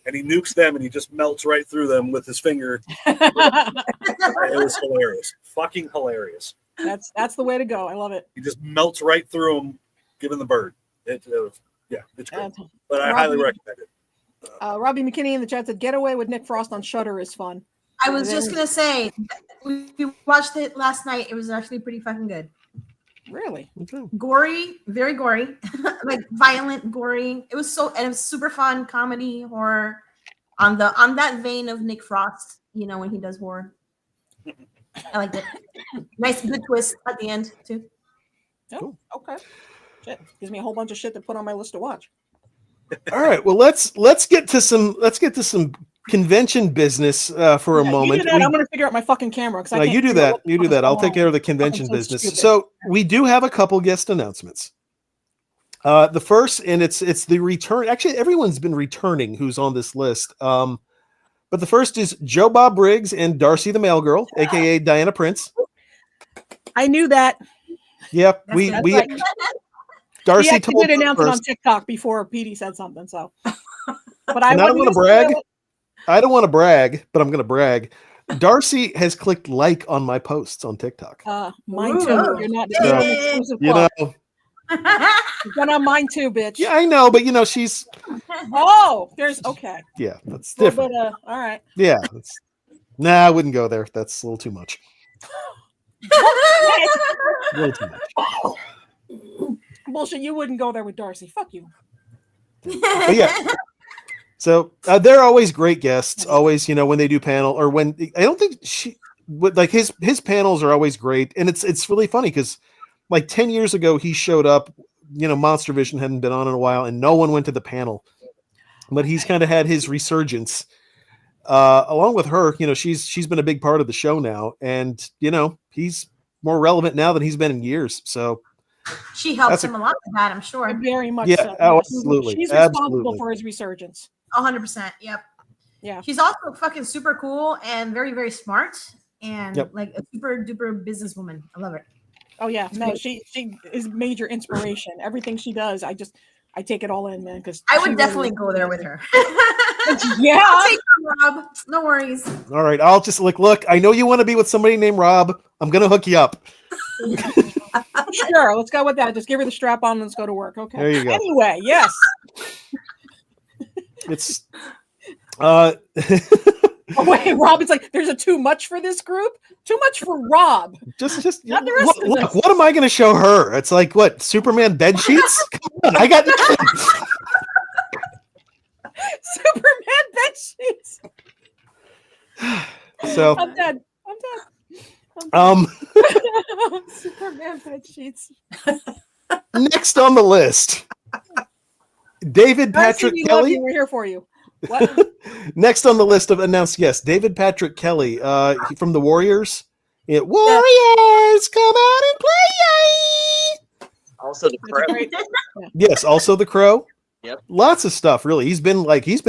and he nukes them, and he just melts right through them with his finger. It was hilarious. Fucking hilarious. That's the way to go. I love it. He just melts right through them, giving the bird. It was, yeah, it's great. But I highly recommend it. Robbie McKinney in the chat said, "Getaway with Nick Frost on Shudder is fun." I was just gonna say we watched it last night. It was actually pretty fucking good. Really? Gory, very gory, like violent, gory. It was super fun comedy horror on that vein of Nick Frost. You know when he does horror. I liked it. Nice good twist at the end too. Oh, Cool. okay. Shit. Gives me a whole bunch of shit to put on my list to watch. All right. Well, let's get to some convention business for a Yeah, moment. You do that, I'm going to figure out my fucking camera. No, you do that. You do that. I'll take care of the convention Fucking business. stupid. So we do have a couple guest announcements. The first, and it's the return. Actually, everyone's been returning who's on this list. But the first is Joe Bob Briggs and Darcy the Mail Girl, aka Diana Prince. I knew that. Yep, That's we right. Darcy He actually told did us announce it on first. TikTok before Petey said something. So, but I And I don't wasn't want to gonna brag. spoil it. I don't want to brag, but I'm going to brag. Darcy has clicked like on my posts on TikTok. Mine too. Ooh. You're not. So, You're an exclusive You club. know, You've done on mine too, bitch. yeah, I know, but you know, she's Oh, there's okay. yeah, that's A little different. bit, all right. Yeah, nah, I wouldn't go there. That's a little too much. A little too much. Bullshit. You wouldn't go there with Darcy. Fuck you. But yeah. So they're always great guests. Always, you know, when they do panel or when I don't think like his panels are always great, and it's really funny because like 10 years ago he showed up. You know, Monster Vision hadn't been on in a while, and no one went to the panel. But he's kind of had his resurgence. Along with her, you know, she's been a big part of the show now, and you know, he's more relevant now than he's been in years. So She helps That's a- him a lot with that, I'm sure. Very much Yeah, so. oh, Yes. absolutely, She's responsible absolutely. for his resurgence. 100%. Yep. Yeah. She's also fucking super cool and very, very smart and Yep. like a super duper businesswoman. I love her. Oh yeah. No, great. she is major inspiration. Everything she does, I take it all in, man. Because I would definitely go there with her. Yeah. I'll take her, Rob. No worries. All right, I'll just look. I know you want to be with somebody named Rob. I'm gonna hook you up. Sure, let's go with that. Just give her the strap on and let's go to work. Okay. There you go. Anyway, yes. It's Oh, wait, Rob, it's like there's a too much for this group. Too much for Rob. just Not the rest of look. us. What am I gonna show her? It's like what Superman bed sheets? Come on, I got nothing. Superman bed sheets. So I'm dead. I'm dead. Superman bed sheets. next on the list, David Darcy, Patrick we love Kelly. you. We're here for you. What? Next on the list of announced guests, David Patrick Kelly, from the Warriors. Yeah, Warriors, come out and play! Also, the Crow. Great. Yes, also the Crow. Yep. Lots of stuff, really. He's been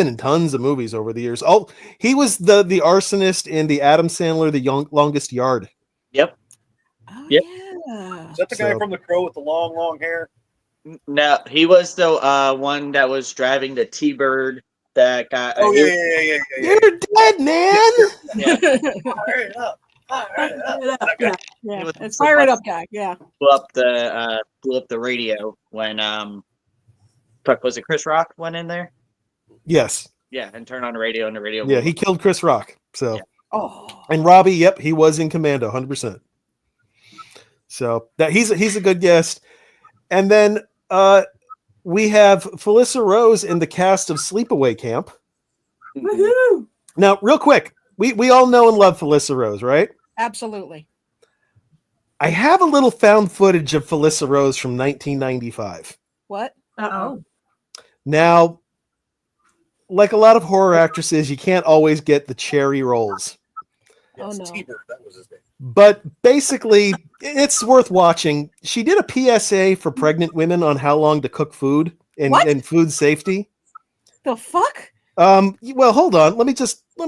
in tons of movies over the years. Oh, he was the arsonist in the Adam Sandler The Longest Yard. Yep. Oh, Yep. yeah. Is that the guy So- from The Crow with the long hair? No, he was the one that was driving the T-Bird that got. Oh he- yeah. You're dead, man. Fire it up. Fire it up. That guy. Yeah, It was it's the fire it bus- up guy. Yeah. blew up the radio when fuck, was it Chris Rock went in there? Yes. Yeah, and turned on the radio and the radio. Yeah, he killed Chris Rock. So, Yeah. Oh. and Robbie, yep, he was in Commando, 100%. So that he's a good guest. And then we have Felissa Rose in the cast of Sleepaway Camp. Mhm. Woohoo! Now, real quick, we all know and love Felissa Rose, right? Absolutely. I have a little found footage of Felissa Rose from 1995. What? Oh. Now, like a lot of horror actresses, you can't always get the cherry rolls. Oh, Yes, no. T-Bird, that was his name. But basically, it's worth watching. She did a PSA for pregnant women on how long to cook food What? and food safety. The fuck? Well, hold on. Let me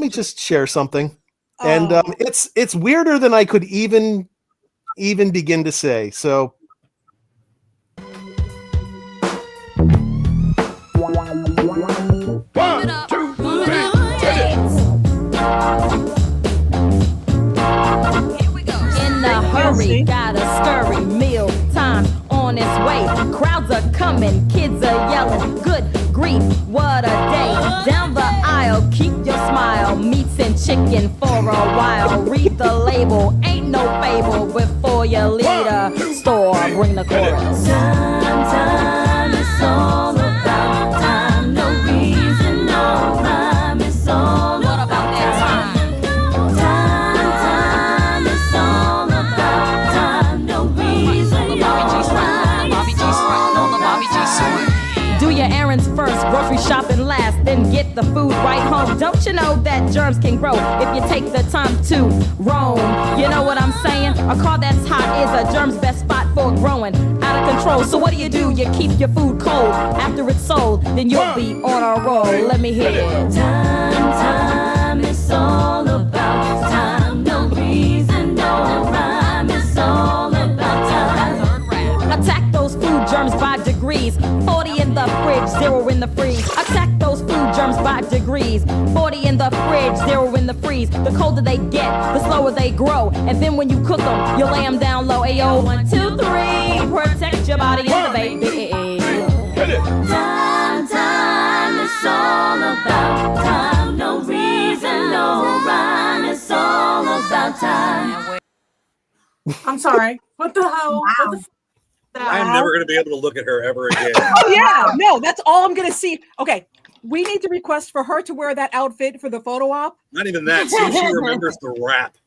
just share something. And Oh. it's weirder than I could even begin to say. So In a hurry, gotta scurry, meal time on its way. Crowds are coming, kids are yelling, good grief, what a day. Down the aisle, keep your smile, meats and chicken for a while. Read the label, ain't no fable before you leave the store, bring the chorus. Time, it's all about time, no reason, no rhyme, it's all about that time. Time, it's all about time, no reason, no rhyme, do your errands first, grocery shopping last, then get the food right home. Don't you know that germs can grow if you take the time to roam? You know what I'm saying? A car that's hot is a germ's best spot for growing out of control. So what do? You keep your food cold after it's sold, then you'll be on a roll. Let me hear it. Time, it's all about time. No reason, no rhyme, it's all about time. Attack those food germs by degrees. 40 in the fridge, 0 in the freeze. Attack those food germs by degrees. 40 in the fridge, 0 in the freeze. The colder they get, the slower they grow. And then when you cook them, you lay them down low. Ayo, 1, 2, 3. Protect your body and the baby. Time, it's all about time. No reason, no rhyme. It's all about time. I'm sorry. What the hell? What the f- I am that? never going to be able to look at her ever again. Oh yeah, no, that's all I'm gonna see. Okay, we need to request for her to wear that outfit for the photo op. Not even that. See if she remembers the rap.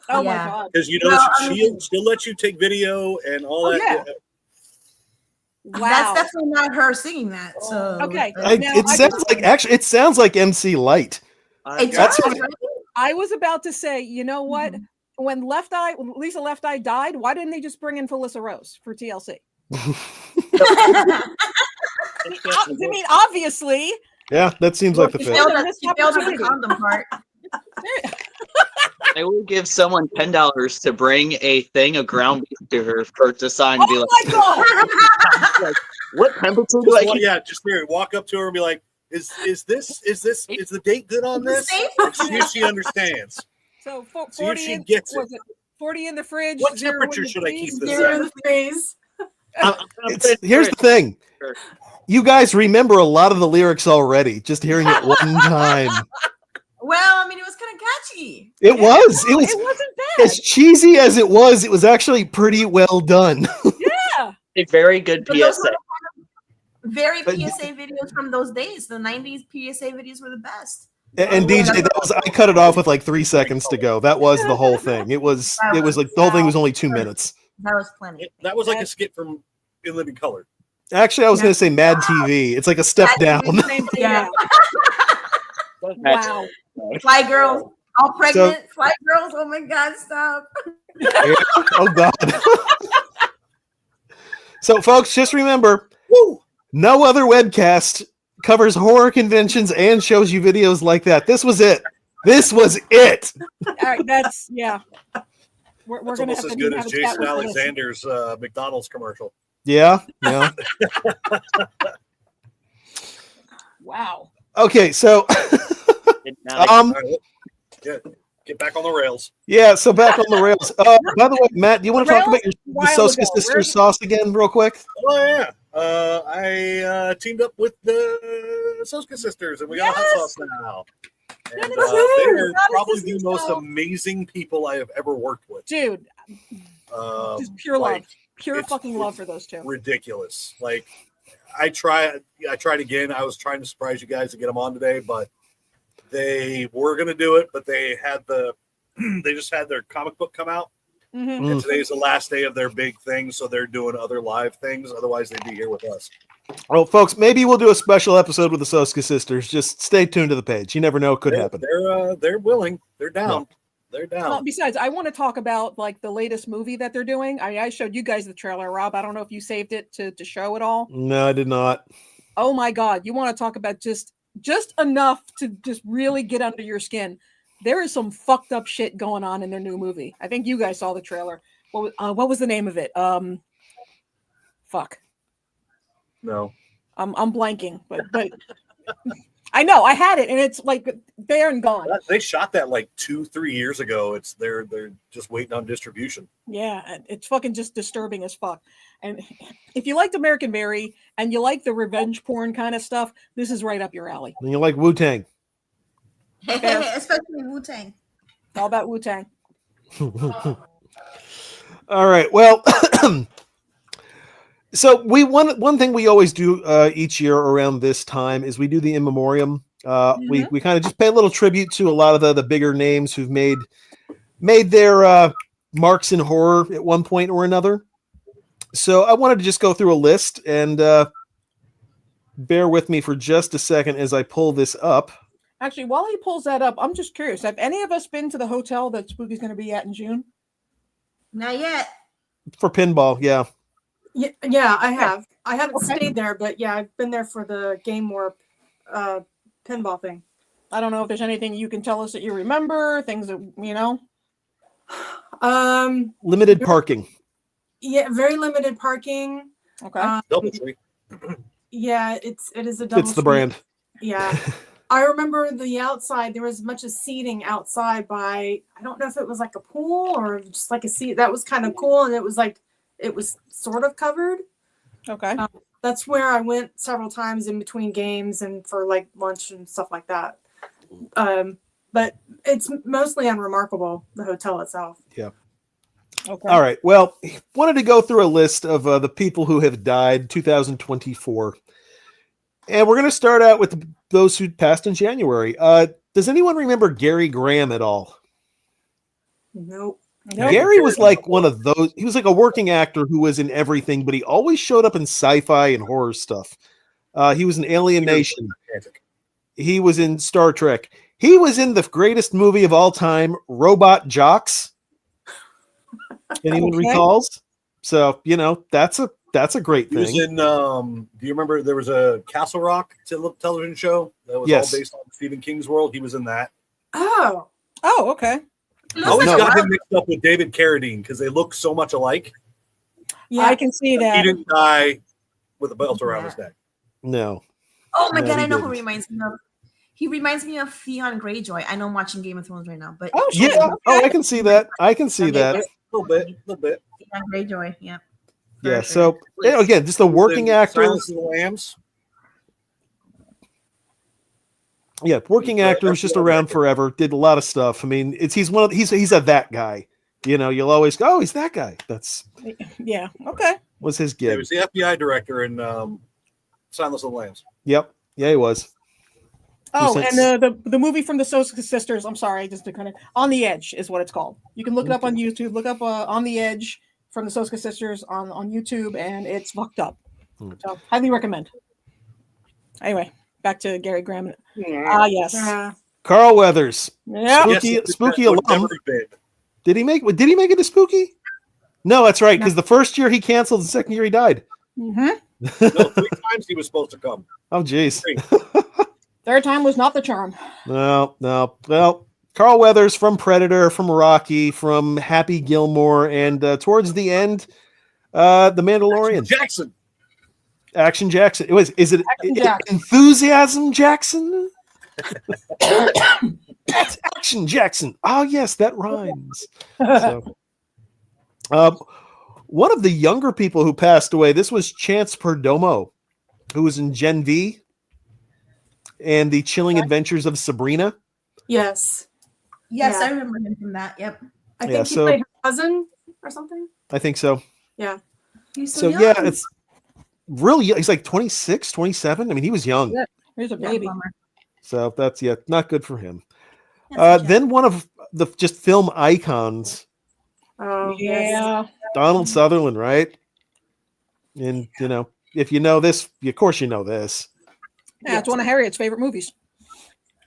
Oh Yeah. my god! Because you know No, she'll let you take video and all Oh, that. yeah. Wow. That's definitely not her singing that. So Okay. Now, it sounds like MC Light. It That's does, what- right? I was about to say, you know what? Mm-hmm. When Lisa Left Eye died, why didn't they just bring in Felissa Rose for TLC? I mean, obviously, Yeah, that seems like the Well, fit. Failed Yeah, at, missed she failed at the opportunity. condom part. I will give someone $10 to bring a thing of ground beef to her for to sign and be Oh like, my god! what temperature do I keep? Yeah, just here, walk up to her and be like, is the date good on Is it this? safe? And see if she understands. So See if 40 she in, gets it. was it 40 in the fridge? What 0 in temperature the should I keep freeze? this Zero at? in the freeze. I'm gonna put It's, it in here's the fridge. thing. Sure. You guys remember a lot of the lyrics already, just hearing it one time. Well, I mean, it was kind of catchy. It was. It No, was it wasn't bad. as cheesy as it was actually pretty well done. A very good But those PSA. were very But- PSA videos from those days. The 90s PSA videos were the best. And DJ, that was, I cut it off with like 3 seconds to go. That was the whole thing. It was like the whole thing was only 2 minutes. That was plenty. That was like a skit from In Living Color. Actually, I was going to say Mad TV. It's like a step down. Same thing, Yeah. Wow. Fly girls, all pregnant. Fly girls. Oh my God, stop. Oh God. So, folks, just remember, no other webcast covers horror conventions and shows you videos like that. This was it. This was it. All right, that's yeah. We're It's gonna almost have as to good have as a chat Jason with Alyssa. Alexander's McDonald's commercial. Yeah. Yeah. Wow. Okay. So, Now All right, get back on the rails. yeah. So back on the rails. By the way, Matt, do you want to talk Rails? about your the While Soska ago. Sisters Where's- sauce again, real quick? Oh yeah. I teamed up with the Soska sisters, and we got hot sauce now. And, That is they true. are That is probably just the most so- amazing people I have ever worked with. Dude, just pure love. like, Pure it's- fucking love it's for those two. ridiculous. Like I tried again. I was trying to surprise you guys to get them on today, but they were gonna do it, but they had they just had their comic book come out, Mhm. and today's the last day of their big thing, so they're doing other live things. Otherwise, they'd be here with us. Well, folks, maybe we'll do a special episode with the Soska Sisters. Just stay tuned to the page. You never know; it could happen. They're willing. They're down. They're down. Well, besides, I want to talk about like the latest movie that they're doing. I showed you guys the trailer, Rob. I don't know if you saved it to show it all. No, I did not. Oh my god, you want to talk about just enough to just really get under your skin. There is some fucked up shit going on in their new movie. I think you guys saw the trailer. What was the name of it? Fuck. No. I'm blanking, but I know I had it, and it's like there and gone. They shot that like 2-3 years ago. They're just waiting on distribution. Yeah, and it's fucking just disturbing as fuck. And if you liked American Mary and you like the revenge porn kind of stuff, this is right up your alley. And you like Wu Tang? Especially Wu Tang. All about Wu Tang. All right. Well, so one thing we always do each year around this time is we do the in memoriam. We kind of just pay a little tribute to a lot of the bigger names who've made their marks in horror at one point or another. So I wanted to just go through a list and bear with me for just a second as I pull this up. Actually, while he pulls that up, I'm just curious. Have any of us been to the hotel that Spooky's going to be at in June? Not yet. For pinball, yeah. Yeah, I have. I haven't Okay. stayed there, but yeah, I've been there for the Game Warp pinball thing. I don't know if there's anything you can tell us that you remember, things that, you know. Limited parking. Yeah, very limited parking. Okay. Double tree. Yeah, it is a double. It's the tree. brand. Yeah. I remember the outside, there was much of seating outside by, I don't know if it was like a pool or just like a seat. That was kind of cool. And it was sort of covered. Okay. That's where I went several times in between games and for like lunch and stuff like that. But it's mostly unremarkable, the hotel itself. Yeah. Okay. All right. Well, wanted to go through a list of the people who have died 2024. And we're going to start out with those who passed in January. Does anyone remember Gary Graham at all? Nope. Nope. Gary was like one of those. He was like a working actor who was in everything, but he always showed up in sci-fi and horror stuff. He was in Alien Nation. He was in Star Trek. He was in the greatest movie of all time, Robot Jocks. Anyone Okay. recalls? So, that's a That's a great He was thing. in. Do you remember there was a Castle Rock television show that was Yes. all based on Stephen King's world? He was in that. Oh, Oh, okay. I always No. got him mixed up with David Carradine because they look so much alike. yeah. I can see He that. didn't die with a belt around his neck. No. Oh my No, god, he I know who didn't. reminds me of. He reminds me of Theon Greyjoy. I know I'm watching Game of Thrones right now, but Oh, shit. Yeah. Oh, I can see that. I can see Okay, that. A little bit. Theon Greyjoy, yeah. For Yeah. sure. So again, just a working Then actor. Silence of the Lambs. Yeah, working He's, actor who's just FBI around director. forever. Did a lot of stuff. I mean, he's a that guy. You know, you'll always go, oh, he's that guy. That's Yeah. Okay. was his Yeah, he gig. was the FBI director in Silence of the Lambs. Yep. Yeah, he was. Oh, sense. and the movie from the Soska sisters. I'm sorry, just to kind of On the Edge is what it's called. You can look it up on YouTube. Look up On the Edge from the Soska sisters on YouTube, and it's fucked up. So highly recommend. Anyway, back to Gary Graham. Ah, yes. Yeah. Carl Weathers. Yeah. Spooky, Yes, spooky that would alum. never have been. Did he make it to Spooky? No, that's right. Because the first year he canceled, the second year he died. Mm-hmm. No, 3 times he was supposed to come. Oh, jeez. Third time was not the charm. No. Well, Carl Weathers from Predator, from Rocky, from Happy Gilmore, and towards the end, The Mandalorian. Jackson. Action Jackson. Is it Action Jackson. Enthusiasm Jackson? That's Action Jackson. Oh, yes, that rhymes. So, one of the younger people who passed away, this was Chance Perdomo, who was in Gen V and The Chilling Adventures of Sabrina. Yes. Yes, Yeah. I remember him from that. Yep. I Yeah, think he so- played her cousin or something. I think so. Yeah. He's So, young. yeah, it's really, he's like 26, 27. I mean, he was young. Yeah. Here's a Yeah, baby. bummer. So that's, not good for him. That's a shame. Then one of the just film icons, Oh, yes. Yeah. Donald Sutherland, right? And, if you know this, of course you know this. Yeah, it's one of Harriet's favorite movies.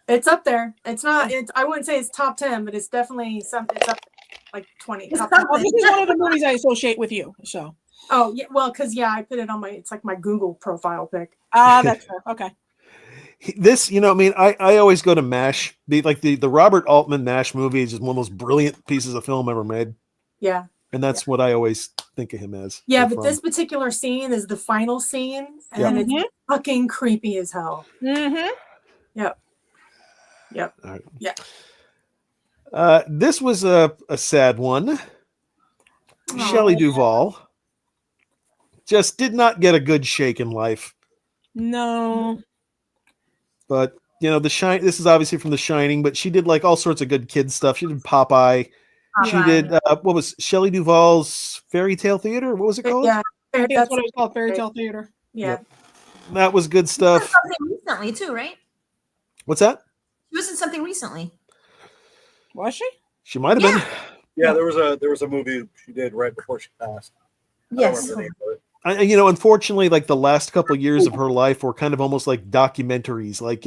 It's up there. It's not. I wouldn't say it's top 10, but it's definitely something. It's up there, like 20. It's Top something. Well, this is one of the movies I associate with you. So, Oh yeah, well, because I put it on my. It's like my Google profile pic. that's fair. Okay. This, I always go to MASH. The Robert Altman MASH movie is just one of the most brilliant pieces of film ever made. Yeah, And that's what I always think of him as. yeah, or but from. this particular scene is the final scene, and Yeah. it's fucking creepy as hell. Mm-hmm. This was a sad one. Shelley Duvall just did not get a good shake in life. No. But this is obviously from The Shining, but she did like all sorts of good kid stuff. She did Popeye. She Popeye. did what was Shelley Duvall's Fairy Tale Theater? What was it called? Yeah, I think that's that's what it was called, Fairy Tale Theater. yeah. That was good She was in stuff. something recently too, right? What's that? She was in something recently. Was she? She might have Yeah. been. Yeah, there was a movie she did right before she passed. I don't Yes. remember the name of it. Unfortunately, like the last couple years of her life were kind of almost like documentaries. Like,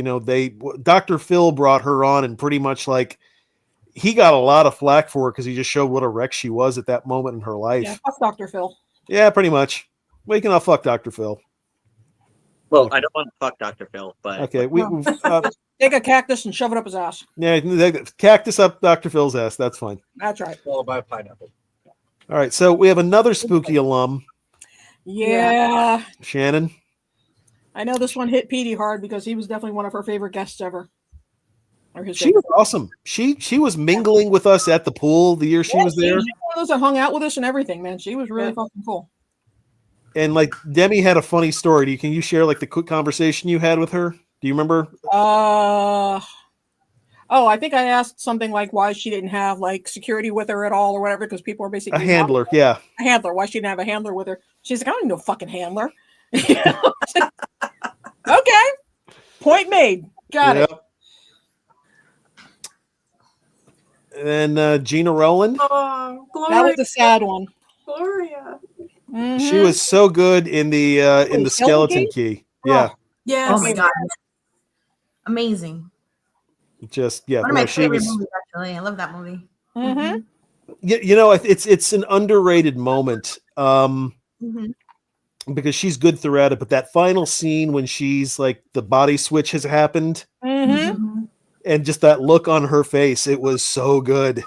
Dr. Phil brought her on and pretty much like he got a lot of flack for her because he just showed what a wreck she was at that moment in her life. Yeah, fuck Dr. Phil. Yeah, pretty much. We can all fuck Dr. Phil. Well, I don't want to fuck Dr. Phil, but Okay, we've Take a cactus and shove it up his ass. cactus up Dr. Phil's ass. That's fine. That's right. Followed by a pineapple. All right, so we have another spooky alum, Yeah. Shannon. I know this one hit Petey hard because he was definitely one of her favorite guests ever. Or his She favorite. was awesome. She was mingling with us at the pool the year she was there. One of those that hung out with us and everything, man. She was really fucking cool. And like Demi had a funny story. Can you share like the quick conversation you had with her? Do you remember? I think I asked something like why she didn't have like security with her at all or whatever because people were A basically handler, yeah. A handler. Why she didn't have a handler with her? She's like, I don't need no fucking handler. You know? It's like, okay, point made. Got it. Yep. And then Gina Rowland. Oh, Gloria. That was the sad one. Gloria. Mhm. She was so good in the Skeleton Skeleton Key. Yeah, Yes. Oh my god. Amazing. just yeah. One of no, my she favorite was. movies, actually. I love that movie. Mhm. It's an underrated moment. Mhm. because she's good throughout it. But that final scene when she's like the body switch has happened, Mm-hmm. and just that look on her face, it was so good.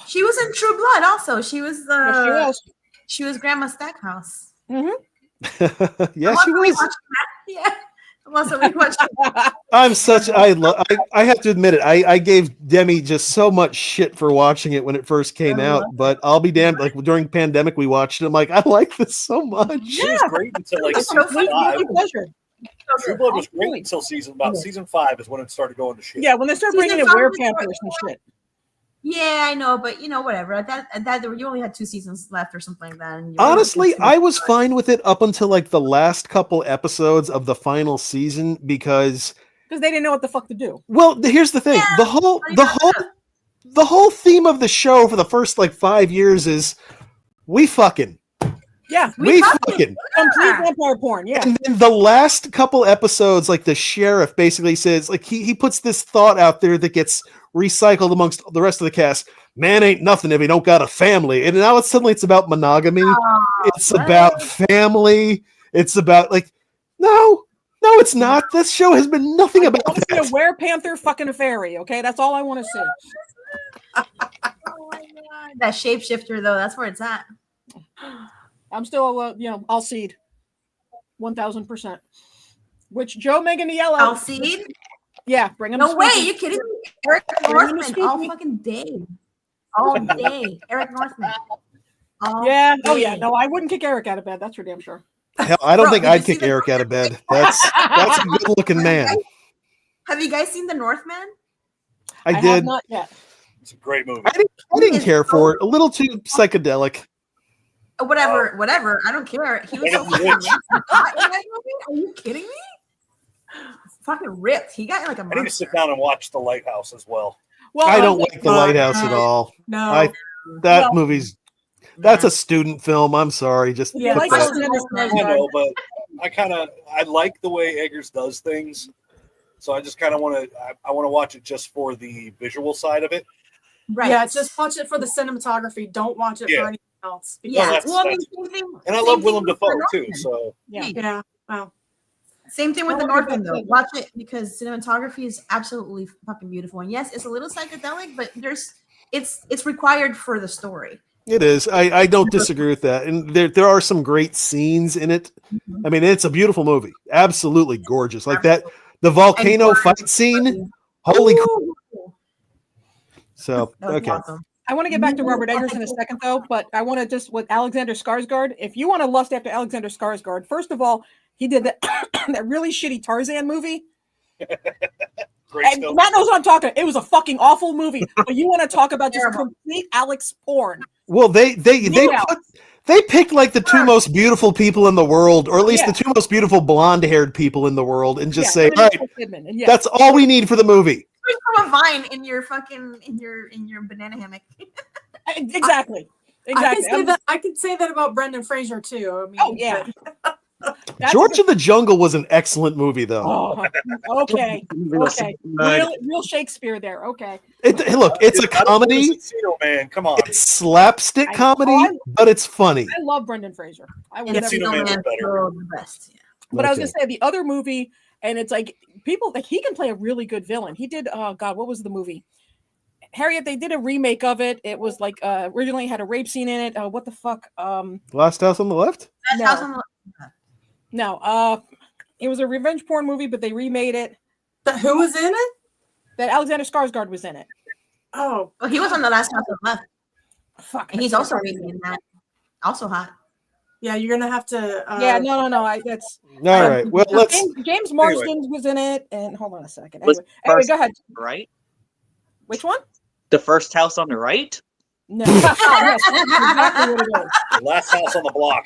She was in True Blood also. She was Yes, she was. she was Grandma Stackhouse. Yeah, I'm she also was. rewatching that. Yeah. I'm also rewatching. I'm such I have to admit it. I gave Demi just so much shit for watching it when it first came I out, love but I'll be damned. Like during pandemic, we watched it. I'm like, I like this so much. She was great until like It's so season funny. 5. Complete pleasure. True Blood was great Absolutely. until season 5 is when it started going to shit. Yeah, when they start Season bringing in 5 Were was Panthers and shit. Yeah, I know, but whatever. At that you only had 2 seasons left or something like that. And you Honestly, really I was fine with it up until like the last couple episodes of the final season because, Because they didn't know what the fuck to do. well, here's the thing: the whole theme of the show for the first like 5 years is we fucking. Yeah. We fucking. Complete vampire porn. Yeah. And then the last couple episodes, like the sheriff basically says, like he puts this thought out there that gets recycled amongst the rest of the cast. Man ain't nothing if he don't got a family. And now it's about monogamy. It's about family. It's about like, no, it's not. This show has been nothing I about want to see that. a Were Panther fucking a fairy. Okay, that's all I want to see. Oh my God. That shapeshifter though, that's where it's at. I'm still, I'll seed 1,000%. Which Joe, Megan, the Yellow. I'll see. Yeah, bring him. No to way, Spooky. you kidding me? Eric Bring him to Northman all Spooky. fucking day. All day. Eric Northman. All Yeah. Oh yeah. day. No, I wouldn't kick Eric out of bed. That's for damn sure. Hell, I don't Bro, think did you I'd see kick the- Eric out of bed. That's a good looking man. Have you guys seen The Northman? I have did. not yet. It's a great movie. I didn't care for it. A little too psychedelic. Whatever. I don't care. He was so And fucking rich. hot in that movie. Are you kidding me? Fucking ripped. He got like a I need to monster. sit down and watch The Lighthouse as well. Well, I don't like The Lighthouse at all. No. That No. movie's that's a student film. I'm sorry. Just Yeah, put like that- Alexander I Skarsgård. know, but I like the way Eggers does things. So I just kind of want to I want to watch it just for the visual side of it. Right. Yeah, just watch it for the cinematography. Don't watch it Yeah. for anything else. Yeah. that's- Well, I mean, that's- same thing. And I same love thing Willem with Dafoe The too. Northman. So Yeah. Yeah. Wow. Same thing with I The wanna get Northman back though. to- Watch it because cinematography is absolutely fucking beautiful. And yes, it's a little psychedelic, but it's required for the story. It is. I don't disagree with that. And there are some great scenes in it. I mean, it's a beautiful movie. Absolutely gorgeous. Like that the volcano fight scene. Holy crap. Ooh, So that was okay. awesome. I want to get back to Robert Eggers in a second, though, but I want to just with Alexander Skarsgård. If you want to lust after Alexander Skarsgård, first of all, he did that that really shitty Tarzan movie, great and film. Matt knows what I'm talking. It was a fucking awful movie. But you want to talk about just Terrible. complete Alex porn? Well, they Yeah. picked like the two most beautiful people in the world, or at least Yeah. the two most beautiful blonde-haired people in the world, and just say, him and all right, Nicole Kidman, and yeah, that's all we need for the movie. Drink from a vine in your fucking in your banana hammock. exactly. Exactly. I could say that about Brendan Fraser too. I mean, Oh yeah. That's George of the Jungle was an excellent movie, though. Oh, okay. Okay. Real Shakespeare there. Okay. Look, it's a I don't comedy. think it's Encino Man, come on. It's slapstick comedy, but it's funny. I love Brendan Fraser. I would And never. Encino Encino Man's Man's better. still the best. Yeah. But I was Okay. gonna say the other movie, and it's like people like he can play a really good villain. He did. Oh God, what was the movie? Harriet. They did a remake of it. It was like originally had a rape scene in it. What the fuck? Last House on the Left? Best No. house on the No. It was a revenge porn movie, but they remade it. Who was in it? That Alexander Skarsgård was in it. Oh, Well, he was on the last house on the left. Fuck. And he's also in that. Also hot. yeah. You're gonna have to. Yeah. No. That's All right. Well, let's. James Marsden was in it. And hold on a second. Was Anyway, first- go ahead. Right? Which one? The first house on the right? No. Yes, that's exactly what it is. The Last House on the Block.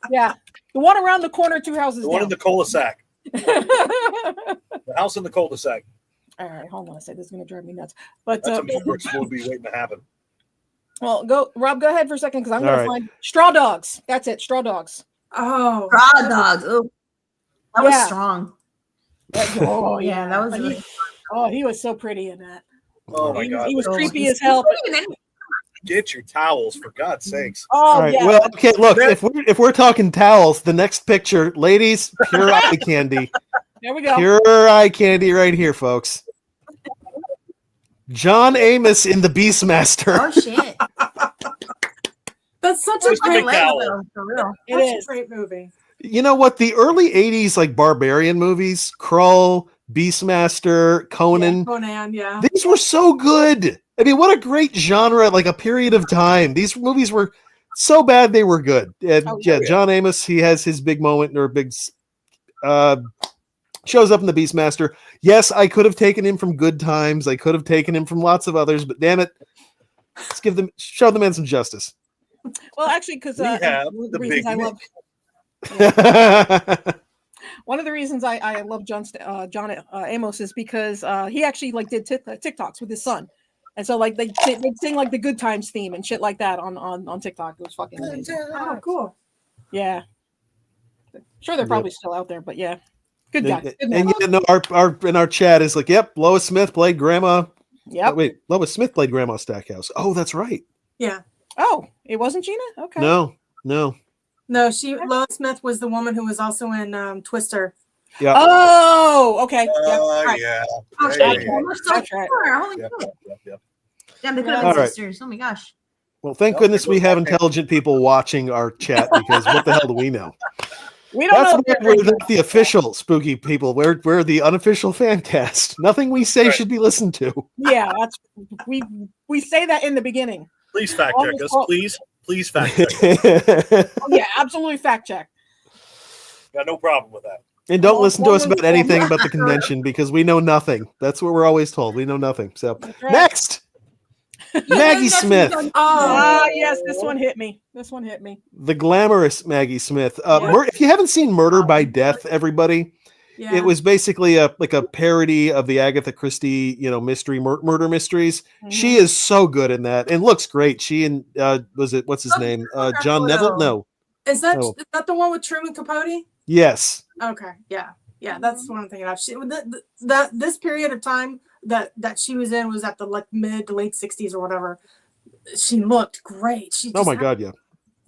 Yeah. The one around the corner, 2 houses The one in down. the cul-de-sac. The house in the cul-de-sac. All right, hold on a second. This is going to drive me nuts. But That's a Kubrick's movie waiting to happen. well, Rob, go ahead for a second because I'm All going right. to find Straw Dogs. That's it, Straw Dogs. Oh. Raw dogs. Ooh. That was Yeah. strong. Oh Yeah, that was But really he was so pretty in that. Oh my he, God. he was Oh, creepy he's- as hell. he's pretty in any- Get your towels, for God's sakes. Oh All right. yeah. Well, okay. Look, if we're talking towels, the next picture, ladies, pure eye candy, There we go. pure eye candy, right here, folks. John Amos in the Beastmaster. Oh shit! That's such a Just a great big towel. Though, for real. It Such is. a great movie. You know what? The early '80s like barbarian movies, Krull, Beastmaster, Conan. Conan, yeah. These were so good. I mean, what a great genre, like a period of time. These movies were so bad they were good. And Oh, yeah, John Amos, he has his big moment or big shows up in the Beastmaster. Yes, I could have taken him from Good Times. I could have taken him from lots of others, but damn it. Let's show the man some justice. Well, actually, because We have one of the the reasons big I love yeah, one of the reasons I love John Amos is because he actually like did TikToks with his son, and so like they'd sing like the Good Times theme and shit like that on TikTok. It was fucking amazing. Oh, cool. Yeah, sure they're probably still out there, but yeah, good guy. Good and man. yeah, no, our in our chat is like, yep, Lois Smith played Grandma. Yep. Wait, Lois Smith played Grandma Stackhouse. Oh, that's right. Yeah. Oh, it wasn't Gina. Okay. No. No, Lois Smith was the woman who was also in Twister. Yeah. Oh, okay. Yeah. Right. Yeah. Oh, Yeah, shit. yeah, yeah. We're so That's right. far. Holy Yeah, shit! yeah, yeah. Damn, they could have All been right. sisters. Oh my gosh. Well, thank Well, goodness there we goes have that man. intelligent people watching our chat because what the hell do we know? We don't That's know. why we're not the official spooky people. We're the unofficial fan cast. Nothing we say Right. should be listened to. Yeah, that's we say that in the beginning. Please fact check us. Please fact check us. Oh, yeah, absolutely fact check. Got no problem with that. And don't Well, listen to us well, about anything about the convention because we know nothing. That's what we're always told. We know nothing. So That's right. next, Maggie Smith, Oh, Ah, yes, this one hit me. This one hit me. the glamorous Maggie Smith. Yeah. If you haven't seen Murder by Death, everybody, yeah. it was basically a parody of the Agatha Christie, mystery murder mysteries. Mhm. She is so good in that and looks great. She and what's his name? John Neville? No. Is that Oh. is that the one with Truman Capote? Yes. Okay, yeah, that's what I'm thinking of. That this period of time that she was in was at the mid to late 60s or whatever. She looked great. She Oh my had God, yeah.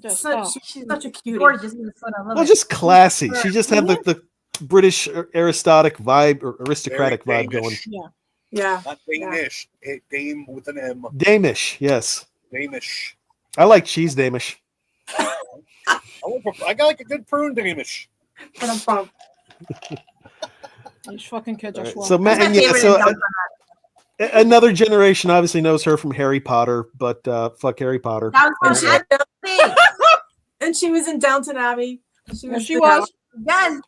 Just, such, oh. she's such a cutie. Gorgeous. I love Well, it. just classy. She just had the British aristocratic vibe or aristocratic Very vibe going. Danish. Yeah, Not Danish. Dame with an M. Damish, yes. Damish. I like cheese Damish. I got like a good prune Damish. but I'm pumped. These fucking kids are All right, slow. so That's my and yeah, favorite so example. another generation obviously knows her from Harry Potter, but fuck Harry Potter. That was And some she, shit. Thing. and she was in Downton Abbey. Yeah, she the- was. Yes.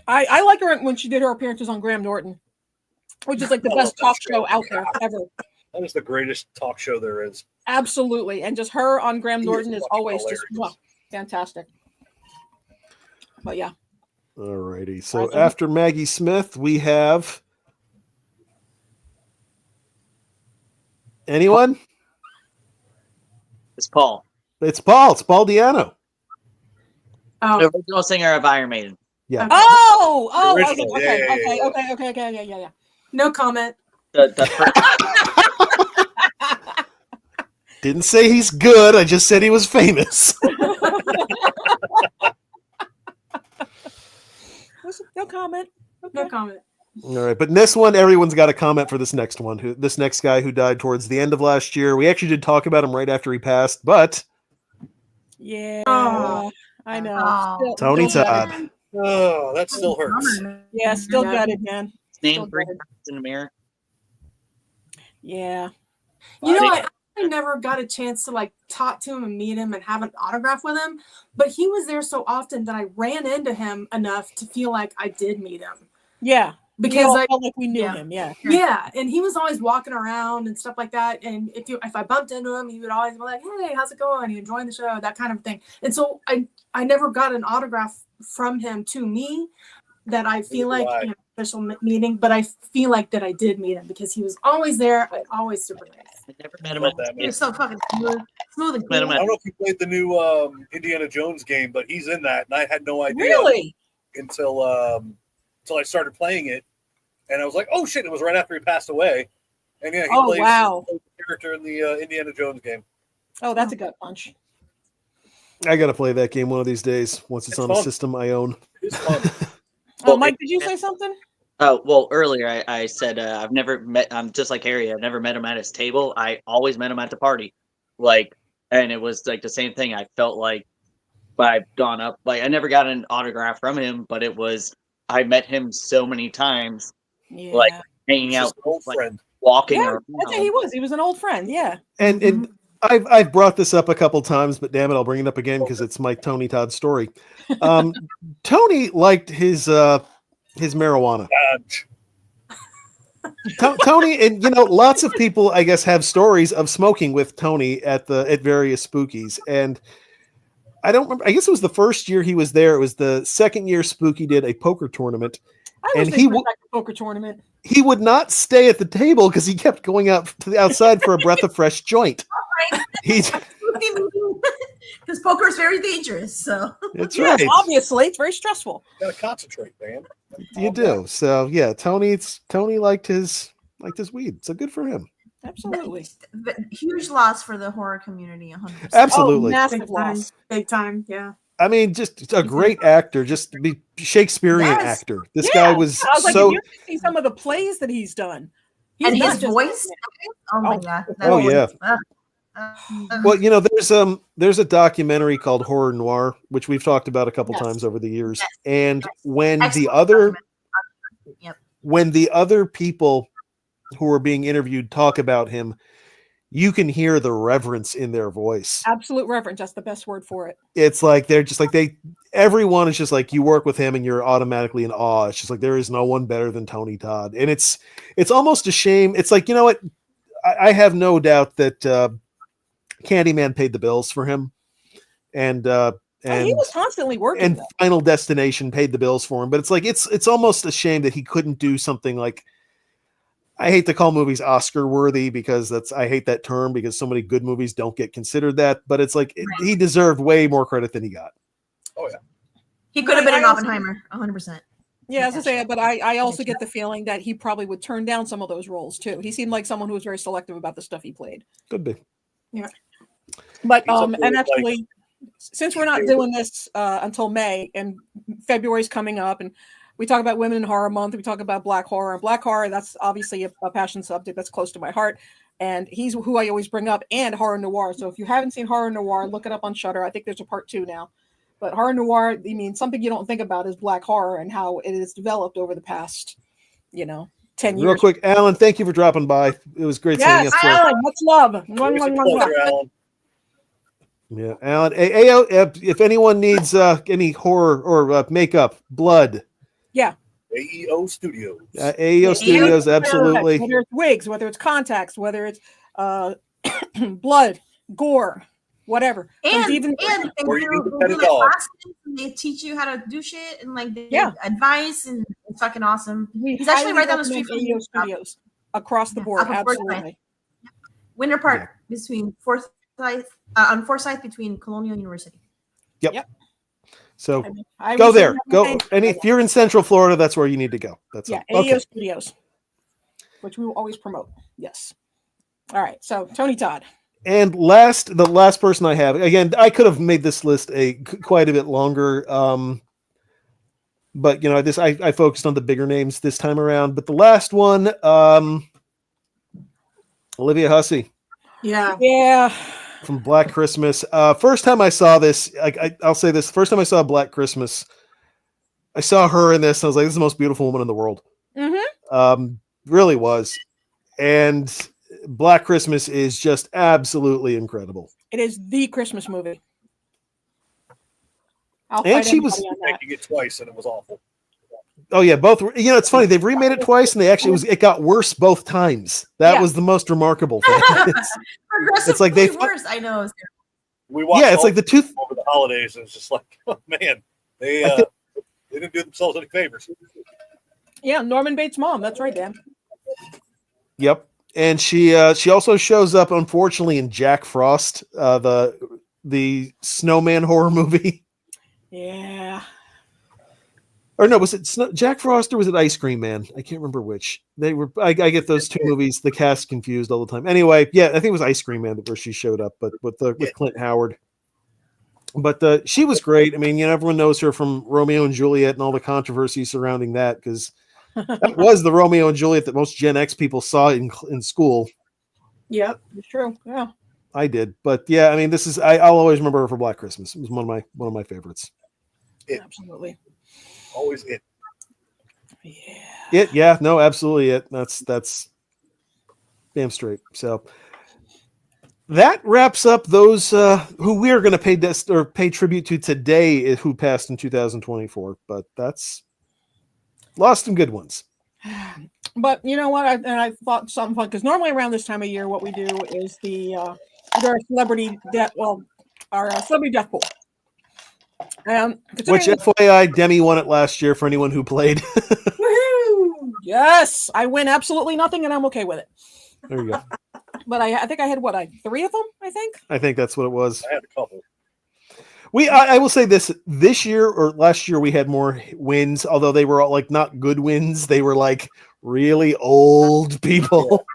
I like her when she did her appearances on Graham Norton, which is like the I best love talk that show show. out there ever. That is the greatest talk show there is. Absolutely, and just her on Graham She is Norton is fucking always just hilarious. fantastic. But yeah, Alrighty. So Awesome. after Maggie Smith, we have anyone? It's Paul, It's Paul. It's Paul Diano. Oh, the original singer of Iron Maiden. Yeah. Oh, The okay, original, okay, yeah. okay, yeah. no comment. The first, Didn't say he's good. I just said he was famous. No comment. No Okay. comment. All right, but in this one, everyone's got a comment for this next one. This next guy who died towards the end of last year. We actually did talk about him right after he passed, but Yeah, Oh. I know. Oh. Still- Tony still gutted. Todd. Oh, that still hurts. Yeah, still Yeah. gutted, man. name Still three gutted. times in the mirror. Yeah. You know, Right. I never got a chance to like talk to him and meet him and have an autograph with him, but he was there so often that I ran into him enough to feel like I did meet him. Yeah. Because I felt like we knew Yeah. him. Yeah. yeah, and he was always walking around and stuff like that. And if I bumped into him, he would always be like, "Hey, how's it going? Are you enjoying the show?" That kind of thing. And so I never got an autograph from him to me that I feel like Right. in an official meeting, but I feel like that I did meet him because he was always there and always super nice. I never met him Love at that, man. You're so fucking smooth and Met him cool. I at- don't know if you played the new Indiana Jones game, but he's in that, and I had no idea Really? until I started playing it, and I was like, "Oh shit!" It was right after he passed away, and yeah, he Oh, plays wow. the character in the Indiana Jones game. Oh, that's a gut punch. I gotta play that game one of these days once it's It's on a fun. system I own. It's fun. Oh, Mike, did you say something? Oh, well, earlier I said I've never met. I'm just like Harry. I've never met him at his table. I always met him at the party, like, and it was like the same thing. I felt like I've gone up. Like I never got an autograph from him, but it was I met him so many times, Yeah. like hanging He's out, just an old like friend. walking Yeah, around. that's it. He was. He was an old friend. Yeah. And I've brought this up a couple times, but damn it, I'll bring it up again because it's my Tony Todd story. Tony liked his marijuana. Dodge. Tony, and lots of people, I guess, have stories of smoking with Tony at various spookies. And I don't remember. I guess it was the first year he was there. It was the second year Spooky did a poker tournament. I And was he he w- poker tournament. He would not stay at the table because he kept going out to the outside for a breath of fresh joint. He's Because poker is very dangerous. So That's Yes, right. obviously, it's very stressful. Gotta concentrate, man. You do. So yeah, Tony liked his weed. So good for him. Absolutely. but huge loss for the horror community. 100%. Absolutely. Oh, massive Big time. loss. Big time. Yeah. I mean, just a great actor, just to be Shakespearean Yes. actor. This Yeah, guy was I was like, so. if you see some of the plays that he's done, he's And not his just- voice. Oh my Oh. god. Oh, yeah. Uh, Well, there's a documentary called Horror Noir, which we've talked about a couple Yes. times over the years. Yes. And when excellent the other documentary. Yep. when the other people who are being interviewed talk about him, you can hear the reverence in their voice. absolute reverence. That's the best word for it. It's like they're just like everyone is just like, you work with him and you're automatically in awe. It's just like there is no one better than Tony Todd. And it's almost a shame. It's like, you know what? I have no doubt that Candyman paid the bills for him. And And he was constantly working. and though. Final Destination paid the bills for him. But it's like it's almost a shame that he couldn't do something like, I hate to call movies Oscar worthy because I hate that term because so many good movies don't get considered that, but it's like he deserved way more credit than he got. Oh yeah. He could have been I an also- Oppenheimer. 100%. Yeah, as I say, but I also Yeah. get the feeling that he probably would turn down some of those roles too. He seemed like someone who was very selective about the stuff he played. Could be. But He's up and there with, actually, since we're not doing this until May and February's coming up, and we talk about Women in Horror Month, we talk about Black Horror, and Black Horror, that's obviously a passion subject that's close to my heart. And he's who I always bring up, and Horror Noir. So if you haven't seen Horror Noir, look it up on Shudder. I think there's a part 2 now. But Horror Noir, I mean, something you don't think about is Black Horror and how it has developed over the past, 10 years. Real quick, Alan, thank you for dropping by. It was great seeing Yes, you. Alan, much love. Always a pleasure, Alan. Yeah, Alan. AO, if anyone needs any horror or makeup, blood, AEO Studios. AEO Studios, absolutely. Whether it's wigs, whether it's contacts, whether it's blood, gore, whatever. And There's even Or you do- can pet a do, like, dog. classes and they teach you how to do shit and like they Yeah. advice and it's fucking awesome. we He's actually highly right down the street recommend from AEO Studios across the Yeah, board. off of Forsyth. Absolutely. Winter Park between Forsyth on Forsyth between Colonial University. So I go would there. say Go. recommend- If you're in Central Florida, that's where you need to go. That's Yeah, all. AEO Okay. Studios, which we will always promote. Yes. All right. So Tony Todd. And the last person I have, again, I could have made this list quite a bit longer. But I focused on the bigger names this time around. But the last one, Olivia Hussey Yeah. Yeah. from Black Christmas. First time I saw this, I'll say this: first time I saw Black Christmas, I saw her in this. And I was like, "This is the most beautiful woman in the world." Mm-hmm. Really was. And Black Christmas is just absolutely incredible. It is the Christmas movie. I'll And fight she was- anybody on that. Making it twice, and it was awful. Oh yeah, both. It's funny. They've remade it twice, and it got worse both times. That Yeah. was the most remarkable thing. Progressively like they- worse. I know. We watched Yeah, it's all like the tooth. over the holidays, and it's just like, oh man, they I think- they didn't do themselves any favors. Yeah, Norman Bates' mom. That's right, Dan. Yep, and she also shows up, unfortunately, in Jack Frost, the snowman horror movie. Yeah. Or no, was it Jack Frost or was it Ice Cream Man? I can't remember which. They were. I get those two movies, the cast confused all the time. Anyway, yeah, I think it was Ice Cream Man where she showed up, but with Clint Howard. But she was great. I mean, everyone knows her from Romeo and Juliet and all the controversy surrounding that, because that was the Romeo and Juliet that most Gen X people saw in school. Yep. It's true. Yeah. I did, but yeah, I mean, this is I'll always remember her for Black Christmas. It was one of my favorites. Absolutely. Always it. Yeah, no, absolutely it. That's damn straight. So that wraps up those who we are going to pay tribute to today, who passed in 2024. But that's lost some good ones. But you know what? I thought something fun, because normally around this time of year, what we do is our celebrity death. Well, our celebrity death pool. Which, FYI, Demi won it last year for anyone who played. Woohoo! Yes, I win absolutely nothing, and I'm okay with it. There you go. But I think I had 3 of them. I think that's what it was. I had a couple. I will say this year or last year we had more wins, although they were all like not good wins. They were like really old people.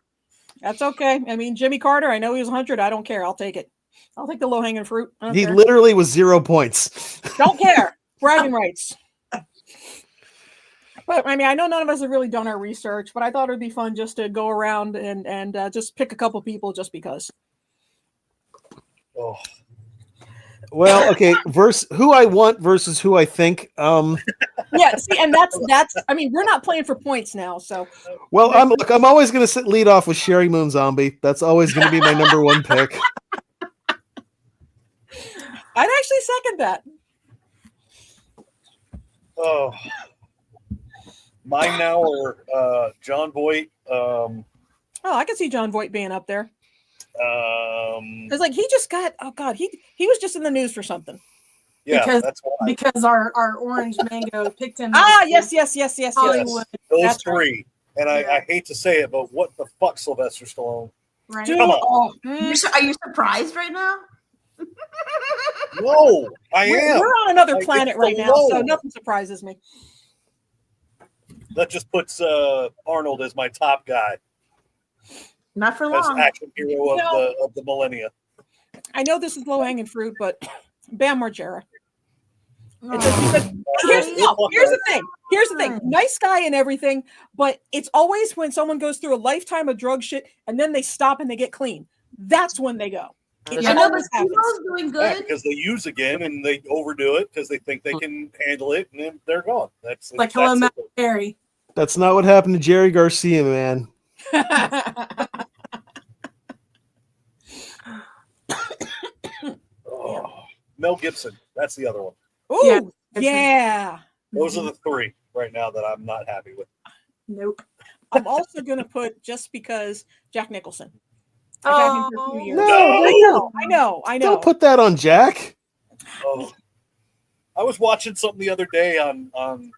That's okay. I mean, Jimmy Carter, I know he was 100. I don't care. I'll take it. I'll take the low hanging fruit. He literally was 0 points. Don't care. Bragging rights. But I mean, I know none of us have really done our research, but I thought it'd be fun just to go around and just pick a couple people just because. Oh. Well, okay. Who I want versus who I think. Yeah, see, and that's. I mean, we're not playing for points now, so. Well, I'm always going to lead off with Sherry Moon Zombie. That's always going to be my number one pick. I'd actually second that. Oh, mine now are John Voight. Oh, I can see John Voight being up there. It's like he just got. Oh God, he was just in the news for something. Yeah, because our Orange Mango picked him. Yes. Hollywood. Those That's three, and I hate to say it, but what the fuck, Sylvester Stallone? Right. Dude, Come on. Are you surprised right now? No, I am. We're on another Like, planet it's right now, so Stallone. nothing surprises me. That just puts Arnold as my top guy, Not for as long. action hero of the millennia. I know this is low hanging fruit, but Bam Margera. Oh. Here's the thing. Here's the thing. Nice guy and everything, but it's always when someone goes through a lifetime of drug shit and then they stop and they get clean. That's when they go. It I know, but always happens. Timo's doing Yeah, good. because they use again and they overdo it because they think they can handle it, and then they're gone. That's Like hello, that's Matt it. Perry. That's not what happened to Jerry Garcia, man. Oh, Mel Gibson. That's the other one. Ooh, yeah. Those are the three right now that I'm not happy with. Nope. I'm also going to put, just because, Jack Nicholson. I've had him for a few years. No. I know. Don't put that on Jack. Oh, I was watching something the other day on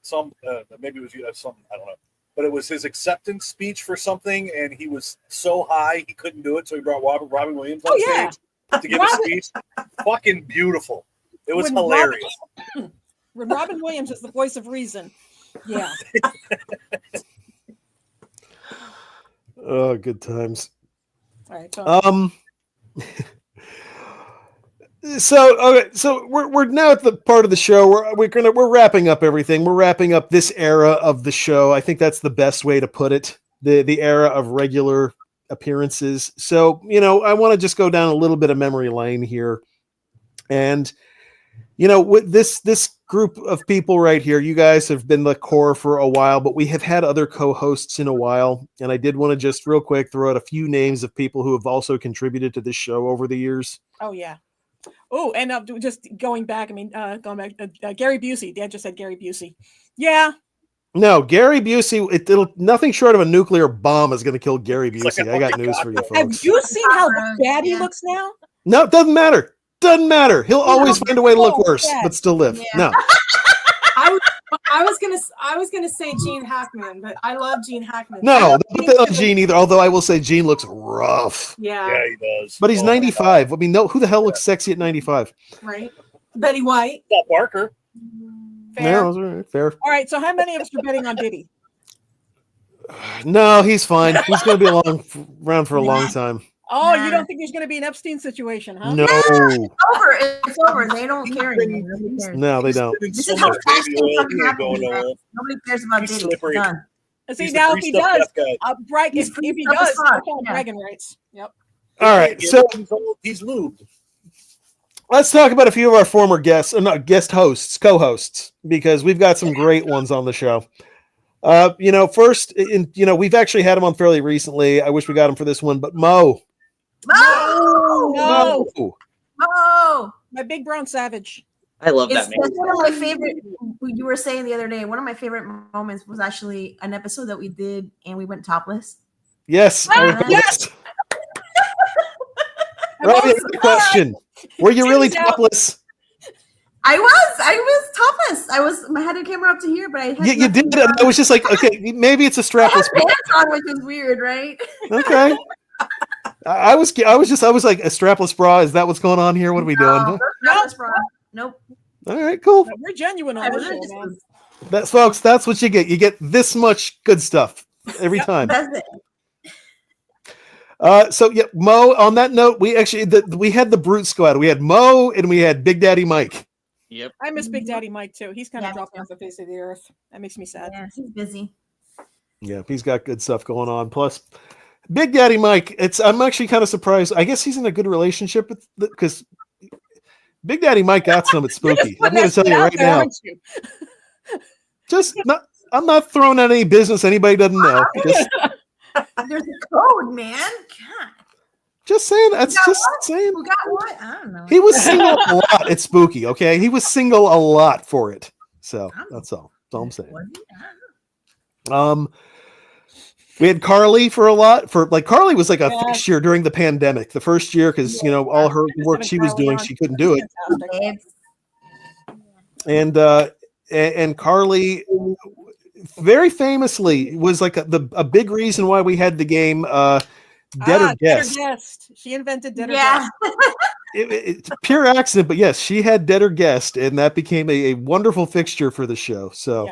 some maybe it was something, I don't know, but it was his acceptance speech for something, and he was so high he couldn't do it, so he brought Robin Williams on stage to give a speech. Fucking beautiful. It was hilarious. When Robin Williams is the voice of reason. Yeah. Oh, good times. All right. So we're now at the part of the show where we're wrapping up everything. We're wrapping up this era of the show. I think that's the best way to put it. The era of regular appearances. So, I want to just go down a little bit of memory lane here. And with this group of people right here, you guys have been the core for a while, but we have had other co-hosts in a while. And I did want to just real quick throw out a few names of people who have also contributed to this show over the years. Oh, yeah. Oh, and just going back, Gary Busey. Dan just said Gary Busey. Yeah. No, Gary Busey, it'll nothing short of a nuclear bomb is going to kill Gary Busey. I got news for you folks. Have you seen how bad he looks now? No, it doesn't matter. Doesn't matter. He'll always find a way to look worse, but still live. Yeah. No. I was gonna say Gene Hackman, but I love Gene Hackman. No, don't put that on Gene either. Although I will say Gene looks rough. Yeah. Yeah, he does. But he's 95. I mean, who the hell looks sexy at 95? Right. Betty White. Bob Barker. Fair. those are fair. All right. So how many of us are betting on Diddy? No, he's fine. He's going to be around for a long time. Oh, you Nah. don't think there's going to be an Epstein situation, huh? No, It's over. They don't care anymore. Nobody cares. no, they don't. Spending This so is how much fast baby things oil, fucking he ain't happen. going nowhere. Nobody cares about He's Diddy. slippery. Done. And see, He's the now if he greased up does, death guy. brag, He's if he greased up does, as fuck, I'll call him yeah. bragging rights. Yep. All right, so he's lubed. let's talk about a few of our former guests, not guest hosts, co-hosts, because we've got some great ones on the show. First, we've actually had him on fairly recently. I wish we got him for this one, but Mo. No. Oh, My big brown savage. I love it's that man. that's one of my favorite. You were saying the other day, one of my favorite moments was actually an episode that we did, and we went topless. Yes. I remember this. Robbie, good question. Were you really Titties out. topless? I was topless. I had a camera up to here, but I had You did. nothing on. I was just like, okay, maybe it's a I had strapless. pants on, which is weird, right? Okay. I was like a strapless bra. Is that what's going on here? What are we doing? No, strapless bra. Nope. All right, cool. We're genuine I on this was show, man. That's folks. That's what you get. You get this much good stuff every time. That's it. So yeah, Mo. On that note, we actually we had the Brute Squad. We had Mo and we had Big Daddy Mike. Yep. I miss Big Daddy Mike too. He's kind of Yeah, me dropping too. off the face of the earth. That makes me sad. Yeah, he's busy. Yeah, he's got good stuff going on. Plus, Big Daddy Mike. I'm actually kind of surprised. I guess he's in a good relationship with because Big Daddy Mike got some at Spooky. I'm going to tell you right now. Just not. I'm not throwing out any business anybody doesn't know. There's a code, man. God, Just saying. That's got just what? saying. who got what? I don't know. He was single a lot at Spooky. Okay, he was single a lot for it. So that's all. That's all I'm saying. Was he? I don't know. We had Carly for a lot. Carly was like a Yeah. fixture during the pandemic, the first year, because all her work she was doing, she couldn't do it. Fantastic. And Carly very famously was like a big reason why we had the game Dead or Guest. She invented Dead or Yeah. Guest. It's pure accident, but yes, she had Dead or Guest, and that became a wonderful fixture for the show. So,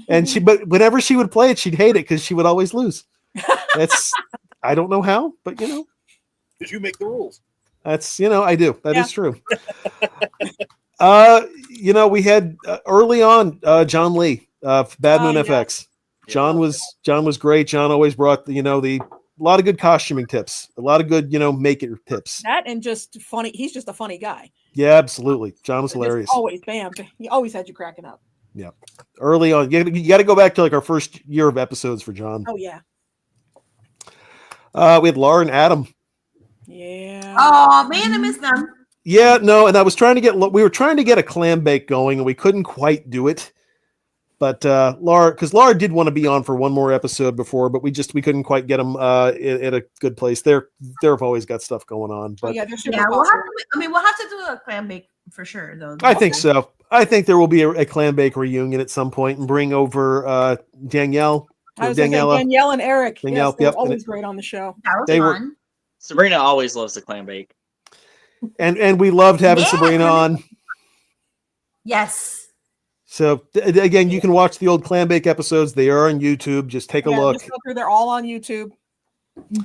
Yes. but whenever she would play it, she'd hate it because she would always lose. That's I don't know how, but Did you make the rules? that's I do. That is Yeah. true. We had early on John Lee, Bad Moon yeah. FX. John was great. John always brought a lot of good costuming tips, a lot of good make it tips. That and just funny. He's just a funny guy. Yeah, absolutely. John was Just hilarious. always, bam. He always had you cracking up. Early on, you got to go back to like our first year of episodes for John. Oh yeah. We had Laura and Adam. Yeah. Oh man, I missed them. Yeah, no, and we were trying to get a clam bake going, and we couldn't quite do it. But Laura did want to be on for one more episode before, but we couldn't quite get them at a good place. They've always got stuff going on, Oh, but yeah, they're super Yeah, we'll have popular. to. We'll have to do a clam bake for sure, though. I think so. I think there will be a clam bake reunion at some point and bring over Danielle. I was gonna say Daniela. Danielle and Eric. Danielle, Yes, they're yep, and always great on the show. That was They were- fun. Sabrina always loves the clam bake. And we loved having Yeah. Sabrina on. Yes. So again, you can watch the old clam bake episodes. They are on YouTube. Just take a look. Just go through. They're all on YouTube.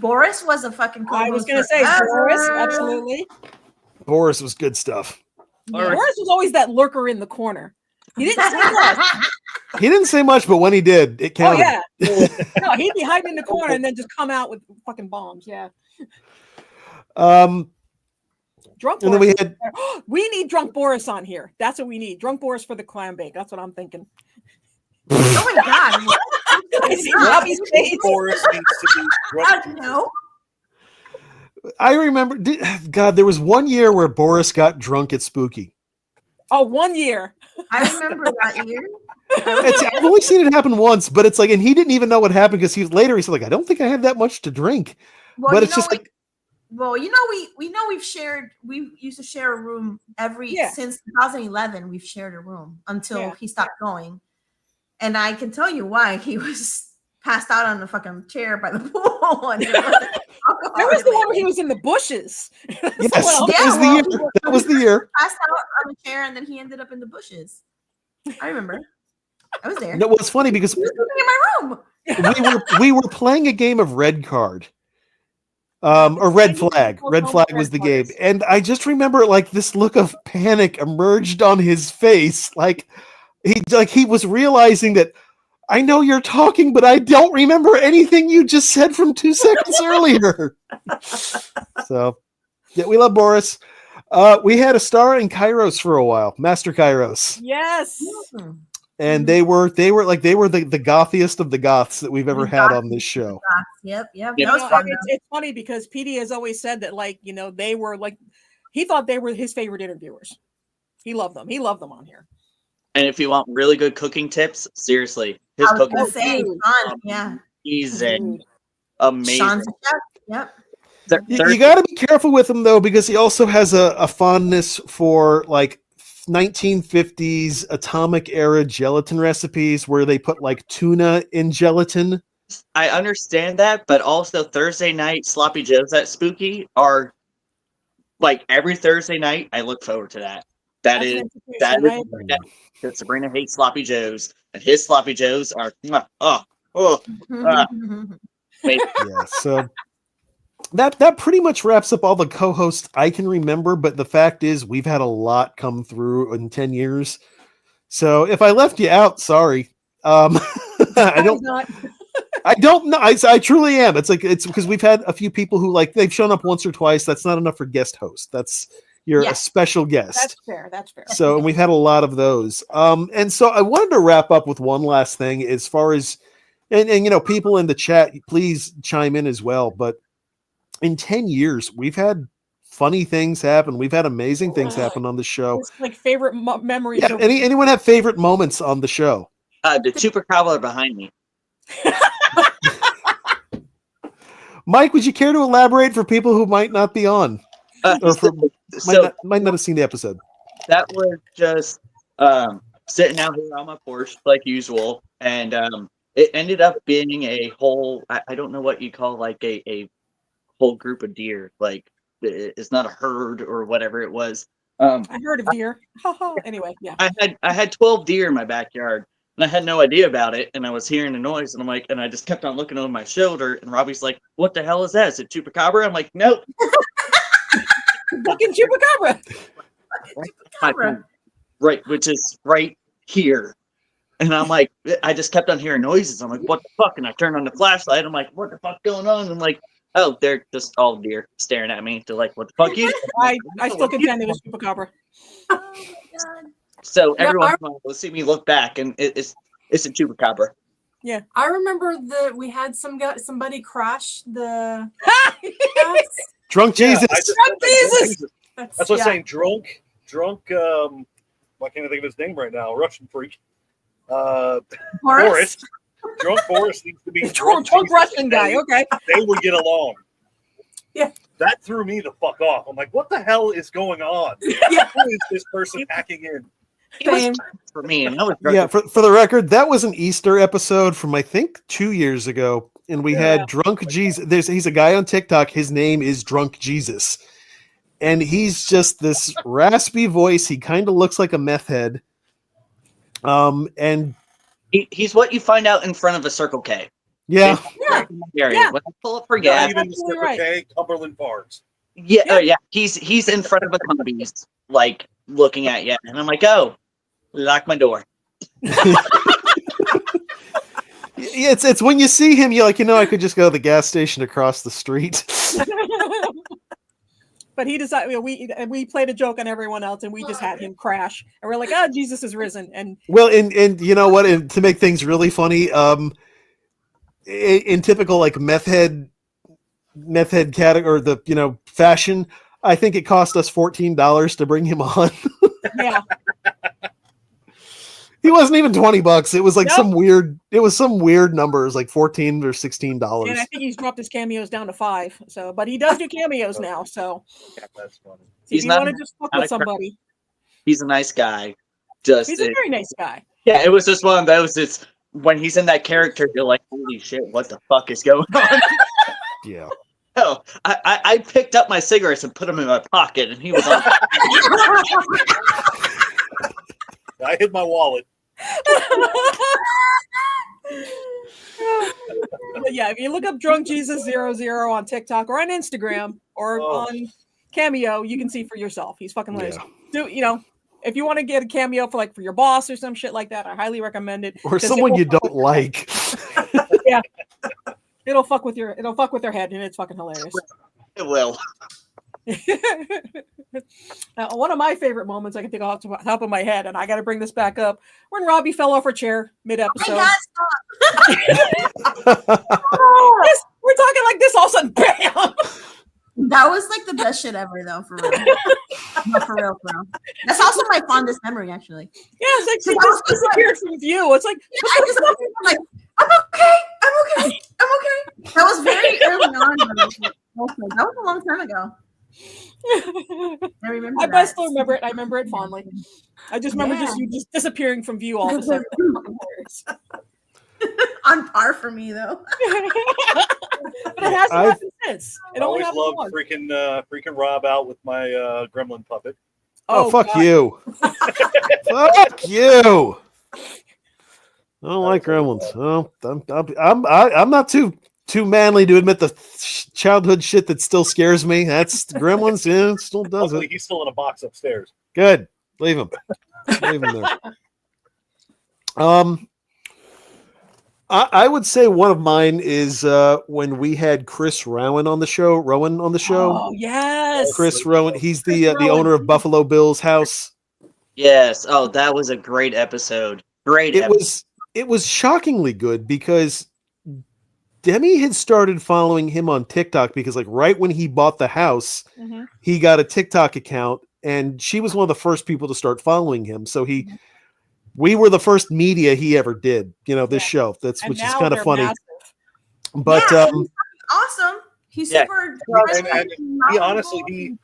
Boris was a fucking. I was co-host gonna say forever. Boris, absolutely. Boris was good stuff. Alright. Boris was always that lurker in the corner. He didn't say much. He didn't say much, but when he did, it Oh counted. yeah. No, he'd be hiding in the corner and then just come out with fucking bombs. Yeah. Drunk And then Boris. we had We need drunk Boris on here. That's what we need. Drunk Boris for the clam bake. That's what I'm thinking. Oh my god. I see Robbie's face. Boris needs to be drunk. No. I remember God, there was one year where Boris got drunk at Spooky. Oh, 1 year. I remember that year. I've only seen it happen once, but it's like, and he didn't even know what happened because he said like, I don't think I had that much to drink. Well, but you it's know, just like, we used to share a room Yeah. since 2011. We've shared a room until Yeah. he stopped going, and I can tell you why. He was passed out on the fucking chair by the pool. And There was the one where he was in the bushes. yes, Well, that was the year. That was the year. passed out on the chair, and then he ended up in the bushes. I remember. I was there. No, well, it's funny because He was living in my room. we were playing a game of Red Card. Or Red Flag. Red Flag was the game. And I just remember like this look of panic emerged on his face. Like he was realizing that I know you're talking, but I don't remember anything you just said from 2 seconds earlier. So yeah, we love Boris. We had a star in Kairos for a while, Master Kairos. Yes. And they were the gothiest of the goths that we've ever had on this show. Yep. Yeah. That was fun. It's funny because PD has always said that, like, you know, they were like, he thought they were his favorite interviewers. He loved them. He loved them on here. And if you want really good cooking tips, seriously, his I was cooking gonna say, Dude. fun. Yeah. amazing. Dude. Amazing. Sean's a chef. Yep. You got to be careful with him though, because he also has a fondness for like 1950s atomic era gelatin recipes where they put like tuna in gelatin. I understand that, but also Thursday night sloppy joes at Spooky are like every Thursday night. I look forward to that. That That's is an institution, that right? is that Sabrina hates sloppy joes, and his sloppy joes are amazing. Yeah, so that pretty much wraps up all the co-hosts I can remember, but the fact is we've had a lot come through in 10 years. So if I left you out, sorry. I don't know. I truly am. It's because we've had a few people who like they've shown up once or twice. That's not enough for guest host. You're a special guest. That's fair. That's fair. So we've had a lot of those. And so I wanted to wrap up with one last thing as far as and you know, people in the chat, please chime in as well. But in 10 years, we've had funny things happen. We've had amazing things happen on the show. It's like favorite memories. Yeah, of- anyone have favorite moments on the show? The chupacabra behind me. Mike, would you care to elaborate for people who might not be on? Or might not have seen the episode? That was just sitting out here on my porch like usual, and it ended up being a whole I don't know what you call like a whole group of deer. Like it's not a herd or whatever it was. I heard of deer. Anyway, yeah. I had 12 deer in my backyard, and I had no idea about it. And I was hearing the noise, and I'm like, and I just kept on looking over my shoulder. And Robbie's like, "What the hell is that? Is it chupacabra?" I'm like, "Nope." Fucking chupacabra. Right, which is right here. And I'm like, I just kept on hearing noises. I'm like, what the fuck? And I turned on the flashlight. I'm like, what the fuck going on? And I'm like, oh, they're just all deer staring at me. They're like, what the fuck you? I still contend it was chupacabra. So Yeah, everyone will see me look back, and it's a chupacabra. Yeah. I remember that we had somebody crash the. Drunk Jesus. Jesus! That's what I'm saying. Drunk. Why can't I think of his name right now? Russian freak. Boris. Drunk Boris needs to be Drunk Russian guy. Okay. They would get along. Yeah. That threw me the fuck off. I'm like, what the hell is going on? Yeah. Who is this person hacking in? It was Same. for me, and I was Yeah, for the record, that was an Easter episode from I think 2 years ago, and we had Drunk Jesus. He's a guy on TikTok. His name is Drunk Jesus, and he's just this raspy voice. He kind of looks like a meth head. And he's what you find out in front of a Circle K. Yeah. Area. When I pull up for Not gas, even the Circle K, Cumberland Farms. yeah. He's in front of a Cumbies, like looking at you, and I'm like, oh, lock my door. It's when you see him, you're like, I could just go to the gas station across the street. But he decided we played a joke on everyone else, and we just had him crash, and we're like, "Oh, Jesus is risen!" And well, and you know what? And to make things really funny, in typical like meth head category, or the fashion, I think it cost us $14 to bring him on. yeah, he wasn't even $20. It was like Nope. some weird numbers, like $14 or $16. and I think he's dropped his cameos down to 5. So, but he does do cameos now. So, Yeah, that's funny. if He's you not- want to just fuck not with a somebody, He's a nice guy. Just he's a very nice guy. yeah, it was just one of those. It's when he's in that character, you're like, holy shit, what the fuck is going on? Yeah. Oh, I picked up my cigarettes and put them in my pocket, and he was like, I hid my wallet. But yeah, if you look up Drunk Jesus 00 on TikTok or on Instagram or on Cameo, you can see for yourself. He's fucking hilarious. Yeah. If you want to get a cameo for your boss or some shit like that, I highly recommend it. Or 'cause someone it you will fuck don't with your head. like. Yeah. It'll fuck with their head, and it's fucking hilarious. It will. Now, one of my favorite moments I can think off the top of my head, and I got to bring this back up, when Robbie fell off her chair mid-episode. My God, We're talking like this, all of a sudden, bam! that was like the best shit ever, though, for real. No, for real, bro. That's also my fondest memory, actually. Yeah, it's like she So I was just disappeared from view. It's like, Yeah, I just I'm like, I'm okay. That was very early on. Though. That was a long time ago. I remember. I that. still remember it. I remember it fondly. I just remember you just disappearing from view all of a sudden. On par for me, though. But it hasn't happened since. I It only always happened loved once. freaking Rob out with my gremlin puppet. Oh, fuck God. you. Fuck you. I don't like gremlins. Oh, I'm not too manly to admit the childhood shit that still scares me. That's gremlins. Yeah, it still does Hopefully it. he's still in a box upstairs. Good. Leave him. Leave him there. I would say one of mine is when we had Chris Rowan on the show. Oh, yes. Chris Rowan. He's the owner of Buffalo Bill's house. Yes. Oh, that was a great episode. It was shockingly good because Demi had started following him on TikTok because right when he bought the house, Mhm. he got a TikTok account and she was one of the first people to start following him. So we were the first media he ever did, this show. Which is kind of funny. Massive. But yeah, he's awesome. He's Yeah. super. And he honestly, he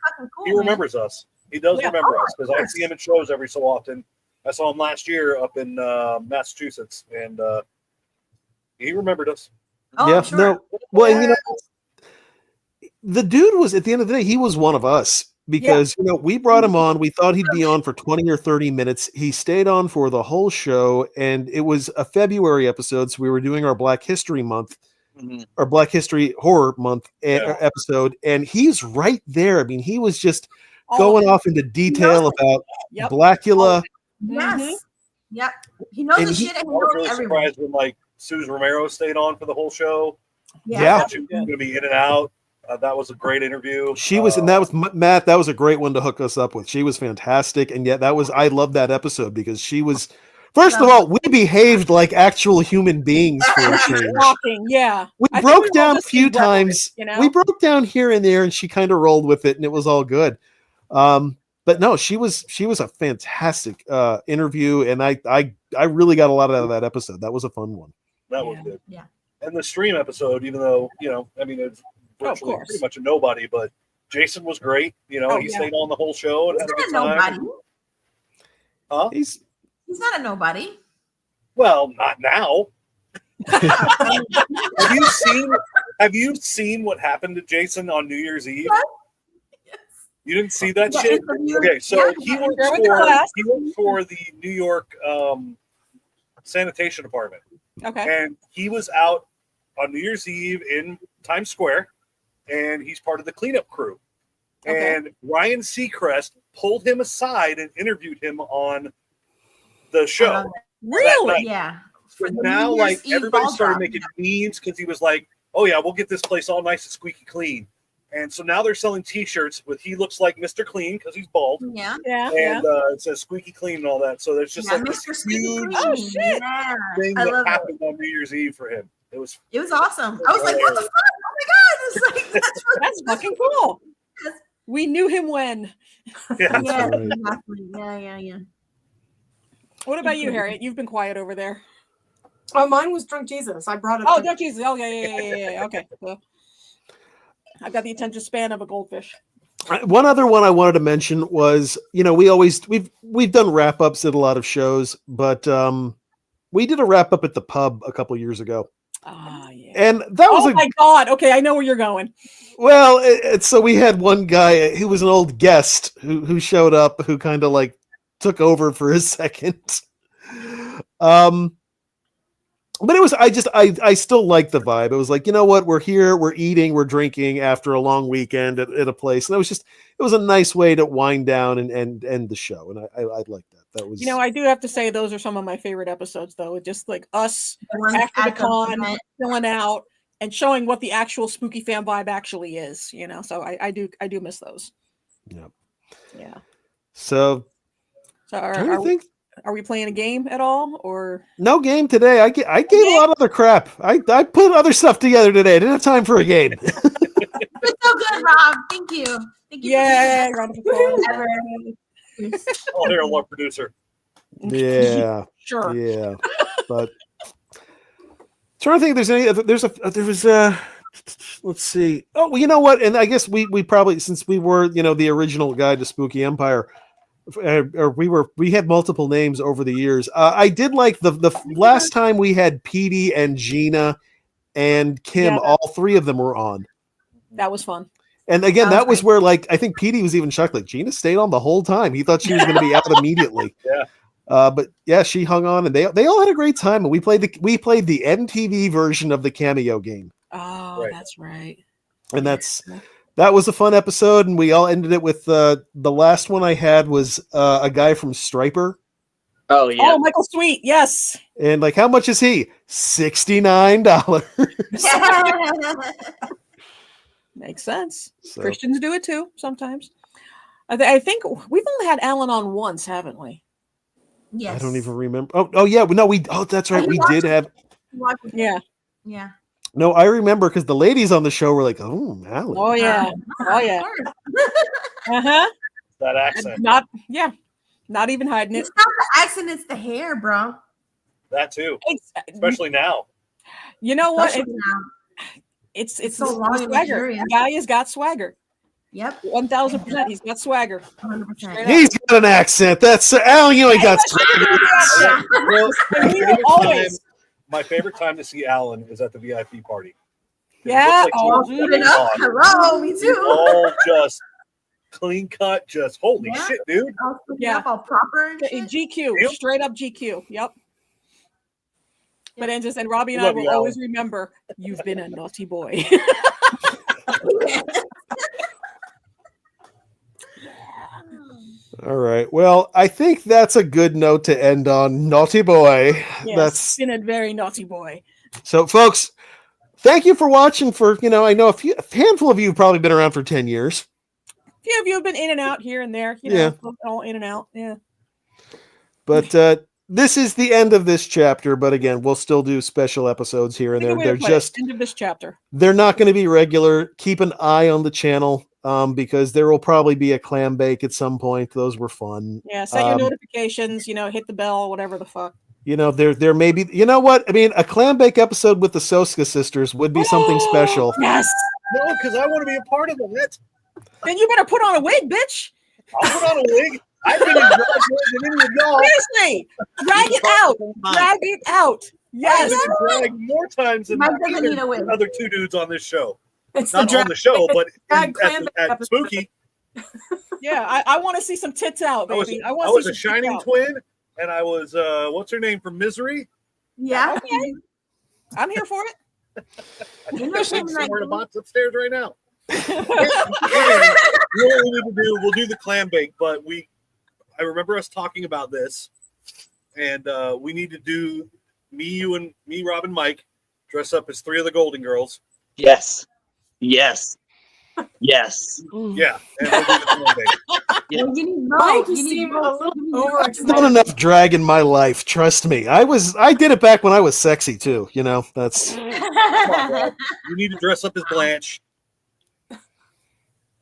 remembers us. He does remember us because I see him in shows every so often. I saw him last year up in Massachusetts, and he remembered us. Oh, yeah, I'm sure. no. Well, and, the dude was at the end of the day, he was one of us because we brought him on. We thought he'd be on for 20 or 30 minutes. He stayed on for the whole show, and it was a February episode, so we were doing our Black History Month. Our Black History Horror Month episode, and he's right there. I mean, he was just going off into detail about Blackula. Yes. Mhm. Yep. He knows And the he- shit, and I he was knows really everyone. surprised when Suze Romero stayed on for the whole show. Yeah. I thought she was going to be in and out. That was a great interview. She was, and that was Matt. That was a great one to hook us up with. She was fantastic, and yet I love that episode because she was. First of all, we behaved like actual human beings for a change. Walking, yeah. We I think broke we all down a just few need reverence, times. you know? We broke down here and there, and she kind of rolled with it, and it was all good. But no, she was a fantastic interview, and I really got a lot out of that episode. That was a fun one. That was good. Yeah. And the stream episode, even though it's virtually course. pretty much a nobody, but Jason was great. He stayed on the whole show and He's had a good not a time. nobody. Huh? He's He's not a nobody. Well, not now. Have you seen what happened to Jason on New Year's Eve? Yes. You didn't see that Yeah, shit? interview. Okay, so Yeah, he yeah, works share with the class. for the New York sanitation department, Okay. and he was out on New Year's Eve in Times Square, and he's part of the cleanup crew. Okay. And Ryan Seacrest pulled him aside and interviewed him on the show. Really? Yeah. So For the now, New Year's Eve everybody ball started drop. making memes because he was like, "Oh yeah, we'll get this place all nice and squeaky clean." And so now they're selling T-shirts with "He looks like Mr. Clean" because he's bald, Yeah. Yeah. Yeah. and it says "squeaky clean" and all that. So there's just Yeah, like this Mr. Squeaky huge Oh, Clean. shit. Yeah. thing I that love it. happened on New Year's Eve for him. It was It was awesome. I was like, what the fuck? Oh my god. It's like That's fucking cool. Yes. We knew him when. yeah. Yeah, right. exactly. Yeah. What about you, Harriet? You've been quiet over there. Oh, mine was Drunk Jesus. I brought it. Oh, up. don't Jesus. Oh, yeah. Okay. Well, I've got the attention span of a goldfish. One other one I wanted to mention was, we've done wrap ups at a lot of shows, but we did a wrap up at the pub a couple years ago, Ah, yeah. and that was Oh my God. Okay, I know where you're going. so we had one guy who was an old guest who showed up who kind of took over for a second. But it was, I still like the vibe. It was like, you know what? We're here, we're eating, we're drinking after a long weekend at a place. And it was a nice way to wind down and end the show. And I like that. That was, I do have to say those are some of my favorite episodes, though. It's just like us The ones after the at the con, event. filling out and showing what the actual spooky fan vibe actually is. So I do miss those. yeah. Yeah. So So are we playing a game at all, or no game today. I gave a lot of other crap. I put other stuff together today. I didn't have time for a game. You're so good, Rob. Thank you. Thank you. yeah, round of applause. Oh, here, one producer. Yeah. Sure. Yeah. But trying to think if there was let's see. Oh, well, you know what? And I guess we probably, since we were, the original guide to Spooky Empire, or we had multiple names over the years. I did like the last time we had Petey and Gina and Kim. Yeah. All three of them were on. That was fun. And again, That that was was where, like, I think Petey was even shocked. Like, Gina stayed on the whole time. He thought she was going to be out immediately. Yeah. But yeah, she hung on, and they all had a great time. And we played the MTV version of the Cameo game, Oh, Right. that's right. and that was a fun episode. And we all ended it with the last one I had was a guy from Striper, Oh yeah. Oh, Michael Sweet. Yes. and like, how much is he? $69. Makes sense. So, Christians do it too sometimes. I think we've only had Alan on once, haven't we? Yes. I don't even remember. Oh yeah, no, that's right. you We watched did have. Yeah. Yeah. No, I remember because the ladies on the show were like, "Oh, Alan." Oh yeah. Oh yeah. Uh huh. That accent. Not even hiding it. It's not the accent, it's the hair, bro. That too. Especially Especially now. You know what? Especially now. It's so the long and swagger. luxurious. The guy has got swagger. Yep. 1000%. He's got swagger. 100%. Straight up. He's got an accent. That's Alan. You ain't got. Well, And we were always. my favorite time to see Alan is at the VIP party. It Yeah. looks like Oh, he was Keep it putting up. on. Hello, me too. All just clean cut, just holy Yeah. shit, dude. All cleaned Yeah. up, all proper and shit. GQ. Yep. Straight up GQ. Yep. But and Robbie and I Love will you, always Alan. remember you've been a naughty boy. All right. Well, I think that's a good note to end on. Naughty boy. Yes, That's been a very naughty boy. so, folks. Thank you for watching. I know a handful of you have probably been around for 10 years. A few of you have been in and out here and there. Yeah. All in and out. Yeah. But this is the end of this chapter. But again, we'll still do special episodes here and there. Anyway, They're just end of this chapter. they're not going to be regular. Keep an eye on the channel because there will probably be a clam bake at some point. Those were fun. Yeah. Set your notifications. Hit the bell. Whatever the fuck. There may be. You know what? I mean, a clam bake episode with the Soska sisters would be something special. Yes. No, because I want to be a part of it. Then you better put on a wig, bitch. I'll put on a wig. I've been in drag with any of y'all. Seriously. Drag it out. Drag it out. I've Yes. been in drag more times than Mike doesn't need a wig. the other two dudes on this show. It's Not on the show, but drag clam at episode. Spooky. Yeah. I want to see some tits out, I was, baby. I want was to a see some tits shining out. twin, and I was what's her name from Misery? Yeah. Okay. I'm here for it. You know, she's like, Somewhere in a box upstairs right now. And what we need to do, we'll do the clam bake, but I remember us talking about this, and we need to do me, Rob, and Mike dress up as 3 of the Golden Girls. Yes. Yes. Yes. Yeah, and we'll do the clam bake. Yeah. you need Mike, both. you You need seem a both. little You need both. I've done enough drag in my life. Trust me. I did it back when I was sexy too. That's Come on, Rob. You need to dress up as Blanche.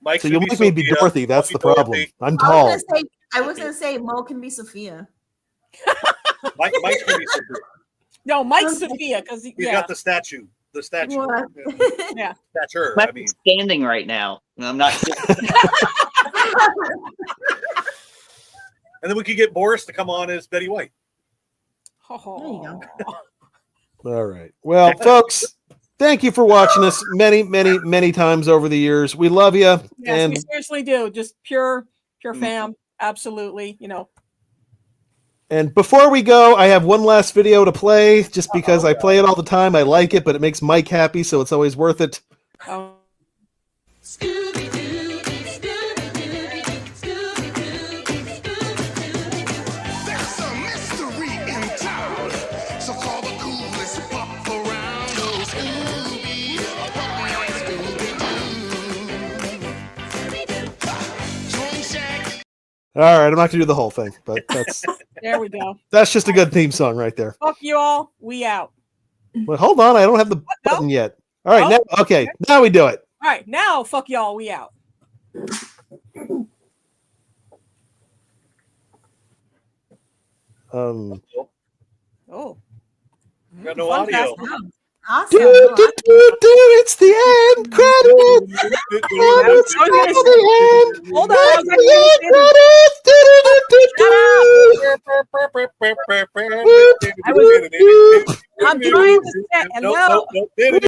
Mike, so you'll make me be Dorothy. That's the problem. I'm tall. I was gonna say Mo can be Sophia. Mike's gonna be Sophia. No, Mike's Sophia because He's got the statue. The statue. What? Yeah. Stature. I'm I mean, standing right now. I'm not. and then we could get Boris to come on as Betty White. Oh. All right. Well, folks, thank you for watching us many, many, many times over the years. We love you. Yes, And we seriously do. Just pure fam. Absolutely. And before we go, I have one last video to play, just because I play it all the time. I like it, but it makes Mike happy, so it's always worth it. Oh. There's a mystery in town, so call the coolest pop around. Oh, Scooby, Puppy and Scooby-Doo. Join Shaggy. All right, I'm not gonna do the whole thing, but There we go. that's just a good theme song right there. Fuck you all. We out. But hold on, I don't have the button yet. All right, Oh, now we do it. All right, now fuck y'all. We out. Um, Oh. Got no Fun audio. fast. Awesome. do, do, do, do, it's the end credits. Credits, I was gonna it's the end. Hold on. I was It's actually the end gonna say credits. Do, do, do, do, do. I'm trying to say hello. Nope.